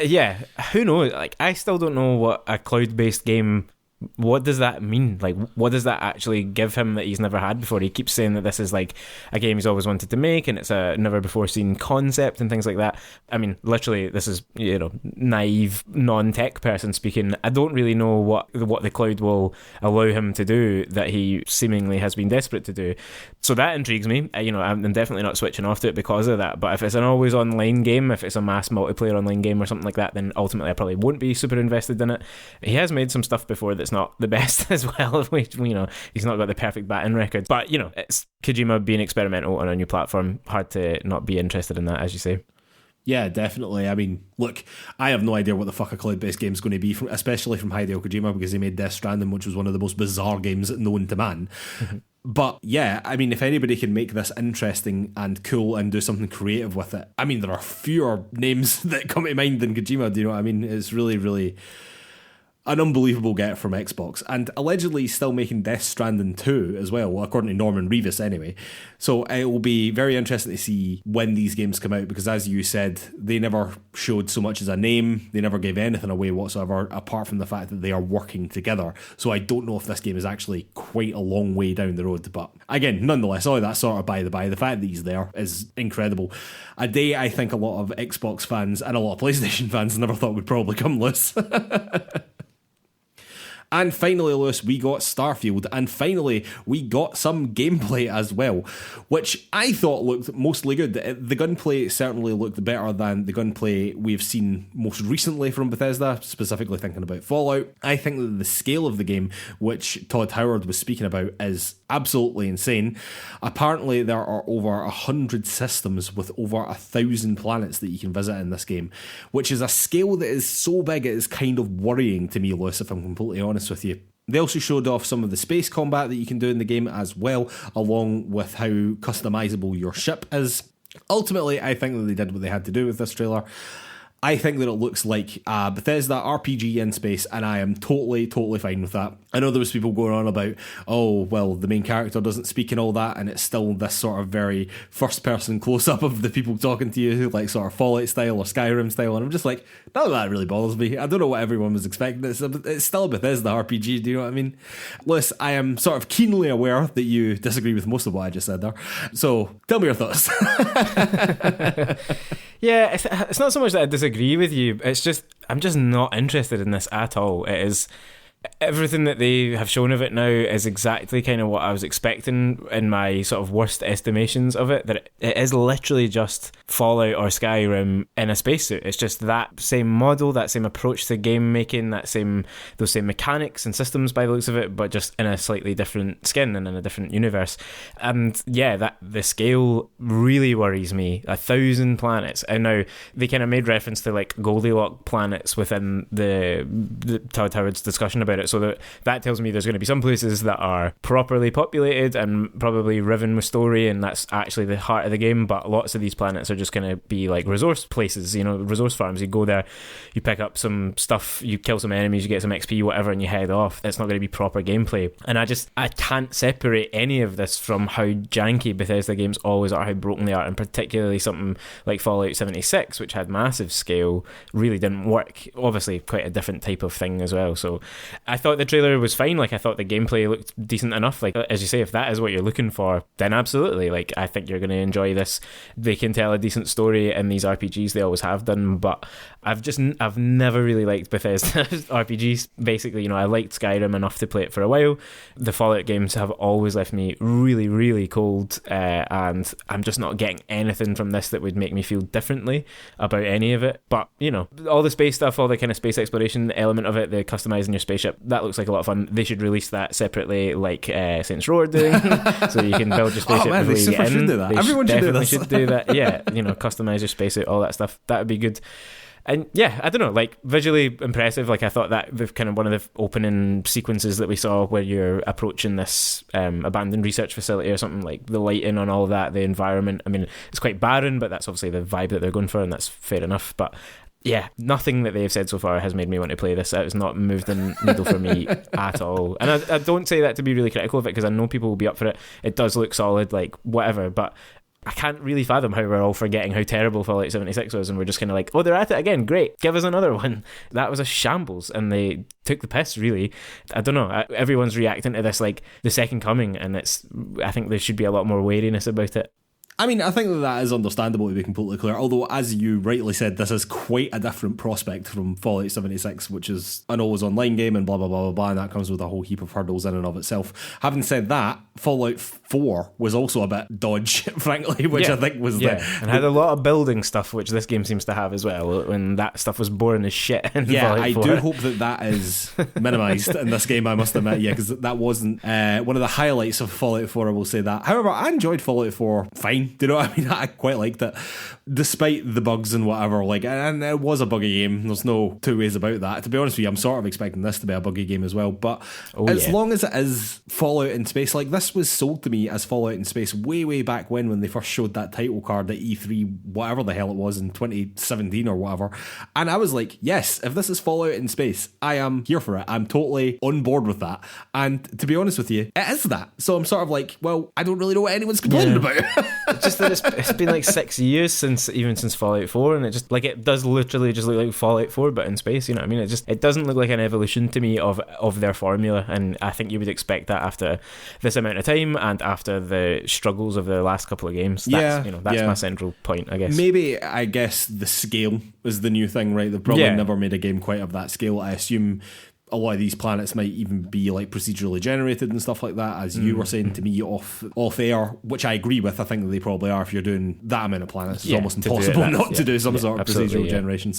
Yeah. Who knows? Like, I still don't know what a cloud-based game, what does that mean? Like, what does that actually give him that he's never had before? He keeps saying that this is like a game he's always wanted to make, and it's a never before seen concept and things like that. I mean, literally, this is, naive, non-tech person speaking. I don't really know what the cloud will allow him to do that he seemingly has been desperate to do. So that intrigues me. I'm definitely not switching off to it because of that. But if it's an always online game, if it's a mass multiplayer online game or something like that, then ultimately I probably won't be super invested in it. He has made some stuff before that's not the best as well. He's not got the perfect batting record. But, it's Kojima being experimental on a new platform. Hard to not be interested in that, as you say. Yeah, definitely. I mean, look, I have no idea what the fuck a cloud-based game is going to be, especially from Hideo Kojima, because he made Death Stranding, which was one of the most bizarre games known to man. But yeah, I mean, if anybody can make this interesting and cool and do something creative with it, I mean, there are fewer names that come to mind than Kojima, do you know what I mean? It's really, really an unbelievable get from Xbox, and allegedly still making Death Stranding 2 as well, according to Norman Reedus anyway. So it will be very interesting to see when these games come out, because as you said, they never showed so much as a name, they never gave anything away whatsoever, apart from the fact that they are working together. So I don't know if this game is actually quite a long way down the road, but again, nonetheless, all that sort of by the by, the fact that he's there is incredible. A day I think a lot of Xbox fans and a lot of PlayStation fans never thought would probably come loose. And finally, Lewis, we got Starfield, and finally we got some gameplay as well, which I thought looked mostly good. The gunplay certainly looked better than the gunplay we've seen most recently from Bethesda, specifically thinking about Fallout. I think that the scale of the game, which Todd Howard was speaking about, is absolutely insane. Apparently there are over 100 systems with over 1,000 planets that you can visit in this game, which is a scale that is so big it is kind of worrying to me, Lewis, if I'm completely honest with you. They also showed off some of the space combat that you can do in the game as well, along with how customizable your ship is. Ultimately, I think that they did what they had to do with this trailer. I think that it looks like a Bethesda RPG in space, and I am totally fine with that. I know there was people going on about, oh, well, the main character doesn't speak and all that, and it's still this sort of very first-person close-up of the people talking to you, like sort of Fallout style or Skyrim style, and I'm just like, none of that really bothers me. I don't know what everyone was expecting. It's still a Bethesda RPG, do you know what I mean? Liz, I am sort of keenly aware that you disagree with most of what I just said there, so tell me your thoughts. Yeah, it's not so much that I disagree with you. It's just I'm just not interested in this at all. It is everything that they have shown of it now is exactly kind of what I was expecting in my sort of worst estimations of it, that it is literally just Fallout or Skyrim in a spacesuit. It's just that same model, that same approach to game making, those same mechanics and systems by the looks of it, but just in a slightly different skin and in a different universe. And yeah, that the scale really worries me. 1,000 planets. And now they kind of made reference to like Goldilocks planets within the Todd Howard's discussion about it, so that tells me there's going to be some places that are properly populated and probably riven with story, and that's actually the heart of the game. But lots of these planets are just going to be like resource places, resource farms. You go there, you pick up some stuff, you kill some enemies, you get some XP, whatever, and you head off. It's not going to be proper gameplay. And I can't separate any of this from how janky Bethesda games always are, how broken they are, and particularly something like Fallout 76, which had massive scale, really didn't work. Obviously quite a different type of thing as well. So I thought the trailer was fine. Like, I thought the gameplay looked decent enough. Like, as you say, if that is what you're looking for, then absolutely. Like, I think you're going to enjoy this. They can tell a decent story in these RPGs. They always have done. But I've never really liked Bethesda RPGs. Basically, I liked Skyrim enough to play it for a while. The Fallout games have always left me really, really cold. And I'm just not getting anything from this that would make me feel differently about any of it. But, all the space stuff, all the kind of space exploration element of it, the customizing your spaceship, that looks like a lot of fun. They should release that separately, like Saints Row are doing, so you can build your spaceship before you get in. Should do that. Everyone should do that. Yeah, customize your spaceship, all that stuff. That would be good. And yeah, I don't know, like, visually impressive. Like, I thought that the kind of one of the opening sequences that we saw where you're approaching this abandoned research facility or something, like the lighting on all of that, the environment. I mean, it's quite barren, but that's obviously the vibe that they're going for, and that's fair enough. But yeah, nothing that they've said so far has made me want to play this. It has not moved the needle for me at all. And I don't say that to be really critical of it, because I know people will be up for it. It does look solid, like, whatever, but I can't really fathom how we're all forgetting how terrible Fallout 76 was, and we're just kind of like, oh, they're at it again, great, give us another one. That was a shambles, and they took the piss, really. I don't know, everyone's reacting to this like the second coming, and I think there should be a lot more wariness about it. I mean, I think that is understandable, to be completely clear. Although, as you rightly said, this is quite a different prospect from Fallout 76, which is an always online game and blah, blah, blah, blah, blah, and that comes with a whole heap of hurdles in and of itself. Having said that, Fallout 4 was also a bit dodge, frankly, which I think was and had a lot of building stuff, which this game seems to have as well, when that stuff was boring as shit in Fallout 4. I do hope that is minimised in this game, I must admit, because that wasn't one of the highlights of Fallout 4, I will say that. However, I enjoyed Fallout 4 fine. Do you know what I mean? I quite liked it, despite the bugs and whatever. Like, and it was a buggy game. There's no two ways about that. To be honest with you, I'm sort of expecting this to be a buggy game as well. But as long as it is Fallout in space, like, this was sold to me as Fallout in space way back when they first showed that title card at E3, whatever the hell it was, in 2017 or whatever. And I was like, yes, if this is Fallout in space, I am here for it. I'm totally on board with that. And to be honest with you, it is that. So I'm sort of like, well, I don't really know what anyone's complaining about. It's just that it's been like 6 years since Fallout 4, and it does literally just look like Fallout 4 but in space. You know what I mean? It doesn't look like an evolution to me of their formula, and I think you would expect that after this amount of time and after the struggles of the last couple of games. That's my central point, I guess. Maybe, I guess, the scale is the new thing, right? They've probably never made a game quite of that scale. I assume a lot of these planets might even be like procedurally generated and stuff like that, as you were saying to me off air, which I agree with. I think that they probably are. If you're doing that amount of planets, it's almost impossible not to do some sort of procedural generation.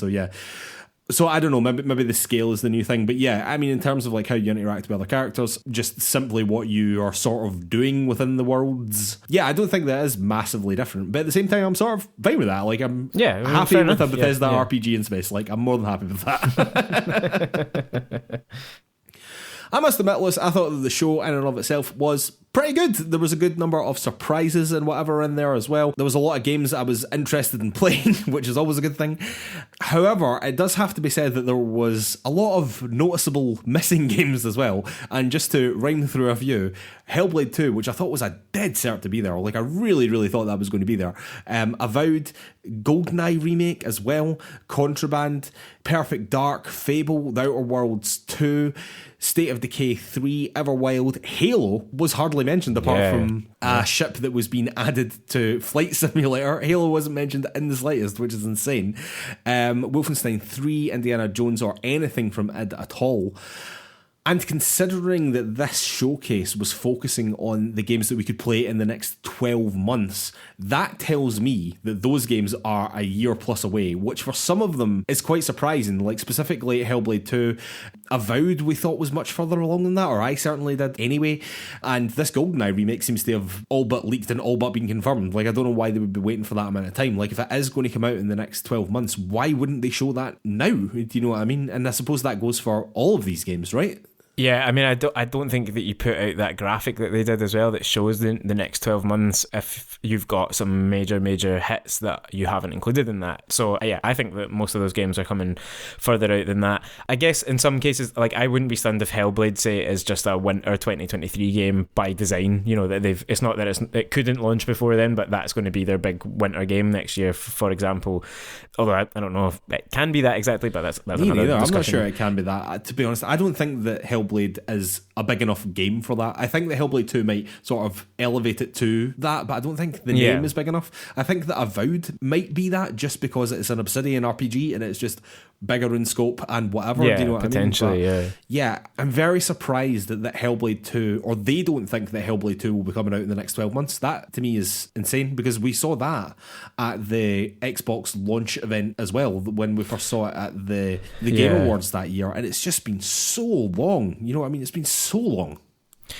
So I don't know, maybe the scale is the new thing. But yeah, I mean, in terms of like how you interact with other characters, just simply what you are sort of doing within the worlds, I don't think that is massively different. But at the same time, I'm sort of fine with that. Like, I'm happy with a Bethesda RPG in space. Like, I'm more than happy with that. I must admit, Lewis, I thought that the show in and of itself was pretty good. There was a good number of surprises and whatever in there as well. There was a lot of games I was interested in playing, which is always a good thing. However, it does have to be said that there was a lot of noticeable missing games as well. And just to run through a few, Hellblade 2, which I thought was a dead cert to be there. Like, I really, really thought that was going to be there. Avowed, GoldenEye remake as well, Contraband, Perfect Dark, Fable, The Outer Worlds 2, State of Decay 3, Everwild. Halo was hardly mentioned apart from a ship that was being added to Flight Simulator. Halo wasn't mentioned in the slightest, which is insane. Wolfenstein 3, Indiana Jones, or anything from id at all. And considering that this showcase was focusing on the games that we could play in the next 12 months, that tells me that those games are a year plus away, which for some of them is quite surprising. Like specifically Hellblade 2, Avowed we thought was much further along than that, or I certainly did anyway. And this GoldenEye remake seems to have all but leaked and all but been confirmed. Like, I don't know why they would be waiting for that amount of time. Like, if it is going to come out in the next 12 months, why wouldn't they show that now? Do you know what I mean? And I suppose that goes for all of these games, right? Yeah, I mean, I don't think that you put out that graphic that they did as well that shows the next 12 months if you've got some major hits that you haven't included in that. So yeah, I think that most of those games are coming further out than that. I guess in some cases, like, I wouldn't be stunned if Hellblade, say, is just a winter 2023 game by design. You know, that it's not that it couldn't launch before then, but that's going to be their big winter game next year, for example. Although I don't know if it can be that exactly, but that's Me another neither. discussion. I'm not sure it can be that. To be honest, I don't think that Hellblade is a big enough game for that. I think that Hellblade 2 might sort of elevate it to that, but I don't think the name is big enough. I think that Avowed might be that just because it's an Obsidian RPG and it's just bigger in scope and whatever. Yeah, do you know what potentially, I mean? Yeah, I'm very surprised that Hellblade 2, or they don't think that Hellblade 2 will be coming out in the next 12 months. That to me is insane, because we saw that at the Xbox launch event as well, when we first saw it at the Game Awards that year, and it's just been so long. You know what I mean? It's been so long.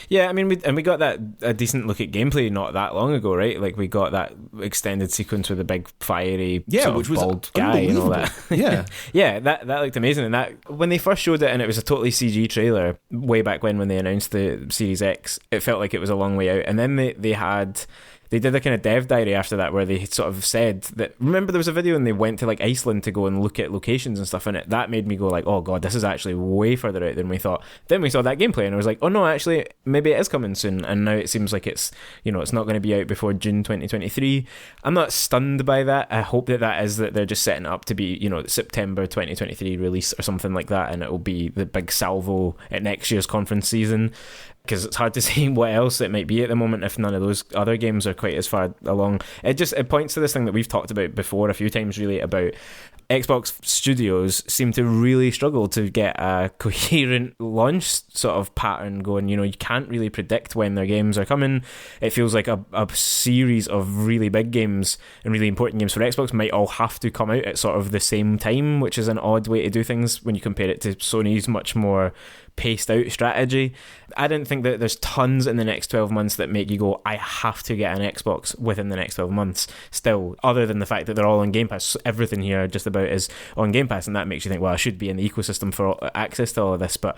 Yeah, I mean, we got a decent look at gameplay not that long ago, right? Like, we got that extended sequence with a big fiery, which was bald guy and all that. Yeah, yeah, that looked amazing. And that, when they first showed it, and it was a totally CG trailer way back when they announced the Series X, it felt like it was a long way out. And then they did a kind of dev diary after that where they sort of said that, remember there was a video and they went to like Iceland to go and look at locations and stuff in it. That made me go like, oh god, this is actually way further out than we thought. Then we saw that gameplay and I was like, oh no, actually maybe it is coming soon. And now it seems like it's not going to be out before June 2023. I'm not stunned by that. I hope that is that they're just setting it up to be, September 2023 release or something like that, and it will be the big salvo at next year's conference season. Because it's hard to see what else it might be at the moment if none of those other games are quite as far along. It points to this thing that we've talked about before a few times, really, about Xbox studios seem to really struggle to get a coherent launch sort of pattern going. You can't really predict when their games are coming. It feels like a series of really big games and really important games for Xbox might all have to come out at sort of the same time, which is an odd way to do things when you compare it to Sony's much more paced out strategy. I don't think that there's tons in the next 12 months that make you go, I have to get an Xbox within the next 12 months still, other than the fact that they're all on Game Pass. Everything here just about is on Game Pass, and that makes you think, well, I should be in the ecosystem for access to all of this. But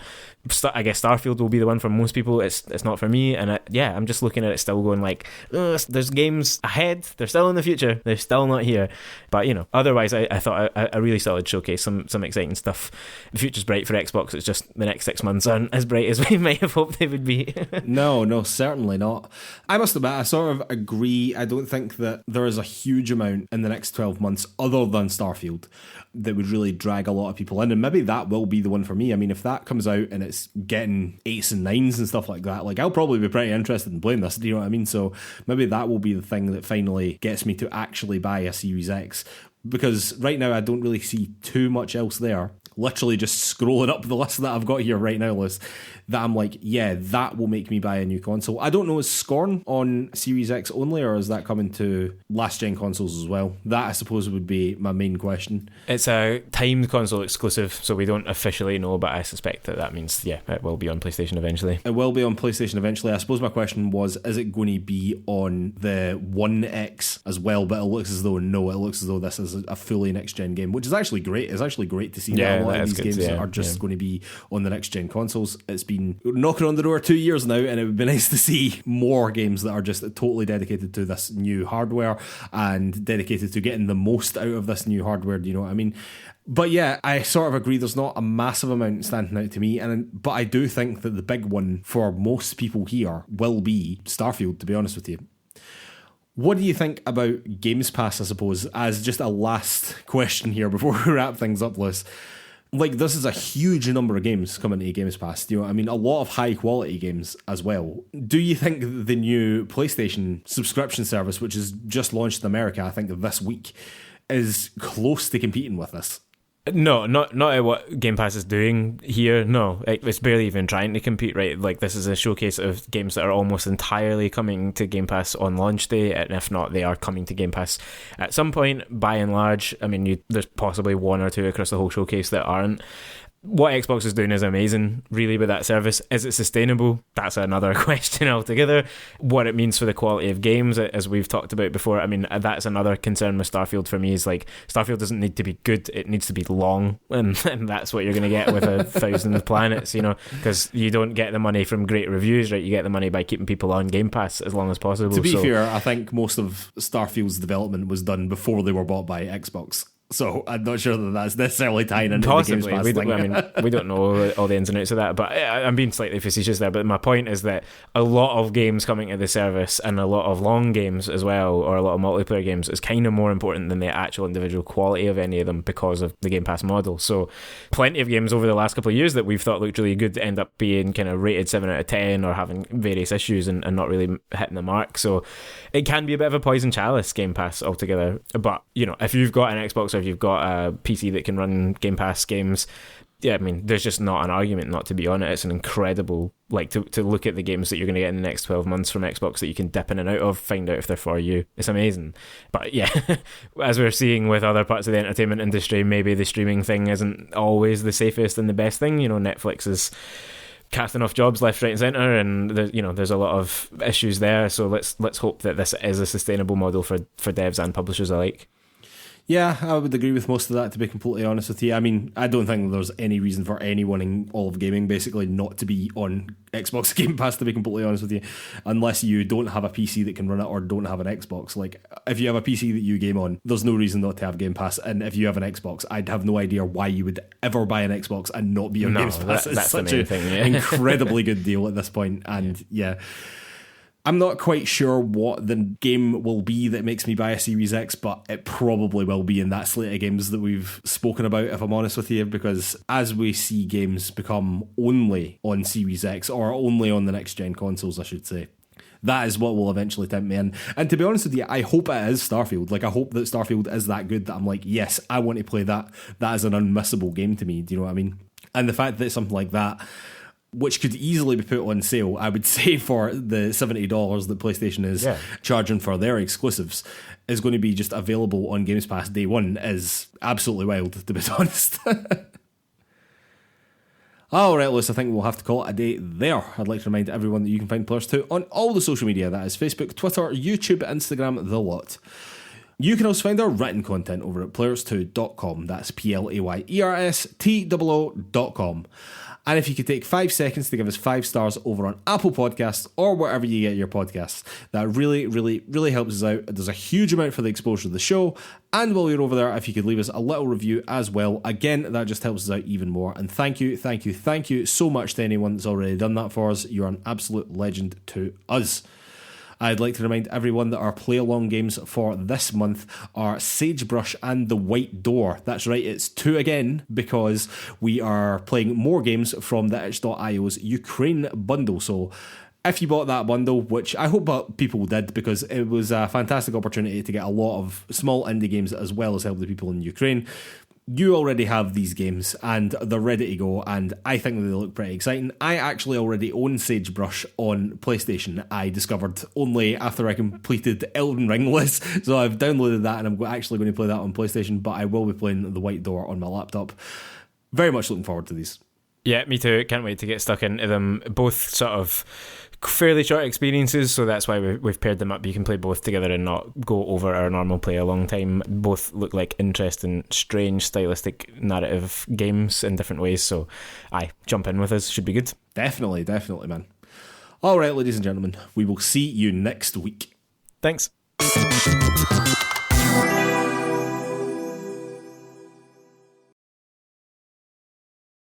I guess Starfield will be the one for most people. It's not for me, and I'm just looking at it still going like, there's games ahead, they're still in the future, they're still not here. But otherwise I thought a really solid showcase, some exciting stuff. The future's bright for Xbox. It's just the next 6 months aren't as bright as we might have hoped they would be. No, certainly not. I must admit, I sort of agree. I don't think that there is a huge amount in the next 12 months other than Starfield that would really drag a lot of people in, and maybe that will be the one for me. I mean, if that comes out and it's getting 8s and 9s and stuff like that, like, I'll probably be pretty interested in playing this, do you know what I mean? So maybe that will be the thing that finally gets me to actually buy a Series X, because right now I don't really see too much else there. Literally just scrolling up the list that I've got here right now, Liz, that I'm like, yeah, that will make me buy a new console. I don't know, is Scorn on Series X only, or is that coming to last gen consoles as well? That, I suppose, would be my main question. It's a timed console exclusive, so we don't officially know, but I suspect that means, yeah, it will be on PlayStation eventually. It will be on PlayStation eventually. I suppose my question was, is it going to be on the One X as well? But it looks as though this is a fully next gen game, which is actually great. It's actually great to see that a lot of these games are just going to be on the next gen consoles. It's been knocking on the door 2 years now, and it would be nice to see more games that are just totally dedicated to this new hardware and dedicated to getting the most out of this new hardware. Do you know what I mean? But yeah, I sort of agree. There's not a massive amount standing out to me, but I do think that the big one for most people here will be Starfield, to be honest with you. What do you think about Games Pass, I suppose, as just a last question here before we wrap things up, Liz? Like, this is a huge number of games coming to Games Pass. You know, I mean, a lot of high quality games as well. Do you think the new PlayStation subscription service, which is just launched in America, I think this week, is close to competing with this? No, not at what Game Pass is doing here. No, it's barely even trying to compete, right? Like, this is a showcase of games that are almost entirely coming to Game Pass on launch day, and if not, they are coming to Game Pass at some point. By and large, I mean, there's possibly one or two across the whole showcase that aren't. What Xbox is doing is amazing, really, with that service. Is it sustainable? That's another question altogether. What it means for the quality of games, as we've talked about before, I mean, that's another concern with Starfield for me, is like, Starfield doesn't need to be good, it needs to be long, and that's what you're going to get with 1,000 planets, you know, because you don't get the money from great reviews, right? You get the money by keeping people on Game Pass as long as possible. To be fair, I think most of Starfield's development was done before they were bought by Xbox. So I'm not sure that that's necessarily tying into the Games Pass thing. I mean, we don't know all the ins and outs of that, but I'm being slightly facetious there. But my point is that a lot of games coming to the service, and a lot of long games as well, or a lot of multiplayer games, is kind of more important than the actual individual quality of any of them because of the Game Pass model. So plenty of games over the last couple of years that we've thought looked really good end up being kind of rated 7 out of 10 or having various issues and not really hitting the mark. So it can be a bit of a poison chalice, Game Pass altogether. But, you know, if you've got an Xbox or if you've got a PC that can run Game Pass games, yeah, I mean, there's just not an argument not to be on it. It's an incredible, like, to look at the games that you're going to get in the next 12 months from Xbox that you can dip in and out of, find out if they're for you. It's amazing. But yeah, as we're seeing with other parts of the entertainment industry, maybe the streaming thing isn't always the safest and the best thing. You know, Netflix is casting off jobs left, right and centre, and there's a lot of issues there. So let's hope that this is a sustainable model for devs and publishers alike. Yeah, I would agree with most of that, to be completely honest with you. I mean, I don't think there's any reason for anyone in all of gaming basically not to be on Xbox Game Pass, to be completely honest with you, unless you don't have a PC that can run it or don't have an Xbox. Like, if you have a PC that you game on, there's no reason not to have Game Pass, and if you have an Xbox, I'd have no idea why you would ever buy an Xbox and not be on Game Pass. It's such an incredibly good deal at this point, and yeah. I'm not quite sure what the game will be that makes me buy a Series X, but it probably will be in that slate of games that we've spoken about, if I'm honest with you, because as we see games become only on Series X, or only on the next gen consoles, I should say, that is what will eventually tempt me in. And to be honest with you, I hope it is Starfield. Like, I hope that Starfield is that good that I'm like, yes, I want to play that. That is an unmissable game to me. Do you know what I mean? And the fact that something like that, which could easily be put on sale, I would say, for the $70 that PlayStation is charging for their exclusives, is going to be just available on Games Pass day one, is absolutely wild, to be honest. All right, Lewis, I think we'll have to call it a day there. I'd like to remind everyone that you can find PlayersToo on all the social media. That is Facebook, Twitter, YouTube, Instagram, the lot. You can also find our written content over at PlayersToo.com. That's PlayerSToo.com. And if you could take 5 seconds to give us 5 stars over on Apple Podcasts or wherever you get your podcasts, that really, really, really helps us out. It does a huge amount for the exposure of the show. And while you're over there, if you could leave us a little review as well, again, that just helps us out even more. And thank you so much to anyone that's already done that for us. You're an absolute legend to us. I'd like to remind everyone that our PlayAlong games for this month are Sagebrush and The White Door. That's right, it's 2 again, because we are playing more games from the itch.io's Ukraine bundle. So if you bought that bundle, which I hope people did, because it was a fantastic opportunity to get a lot of small indie games as well as help the people in Ukraine, you already have these games and they're ready to go, and I think they look pretty exciting. I actually already own Sagebrush on PlayStation. I discovered only after I completed Elden Ring list, so I've downloaded that and I'm actually going to play that on PlayStation, but I will be playing The White Door on my laptop. Very much looking forward to these. Yeah, me too. Can't wait to get stuck into them. Both sort of fairly short experiences, so that's why we've paired them up. You can play both together and not go over our normal play a long time. Both look like interesting, strange, stylistic narrative games in different ways, so jump in with us. Should be good. Definitely, man. Alright, ladies and gentlemen, we will see you next week. Thanks.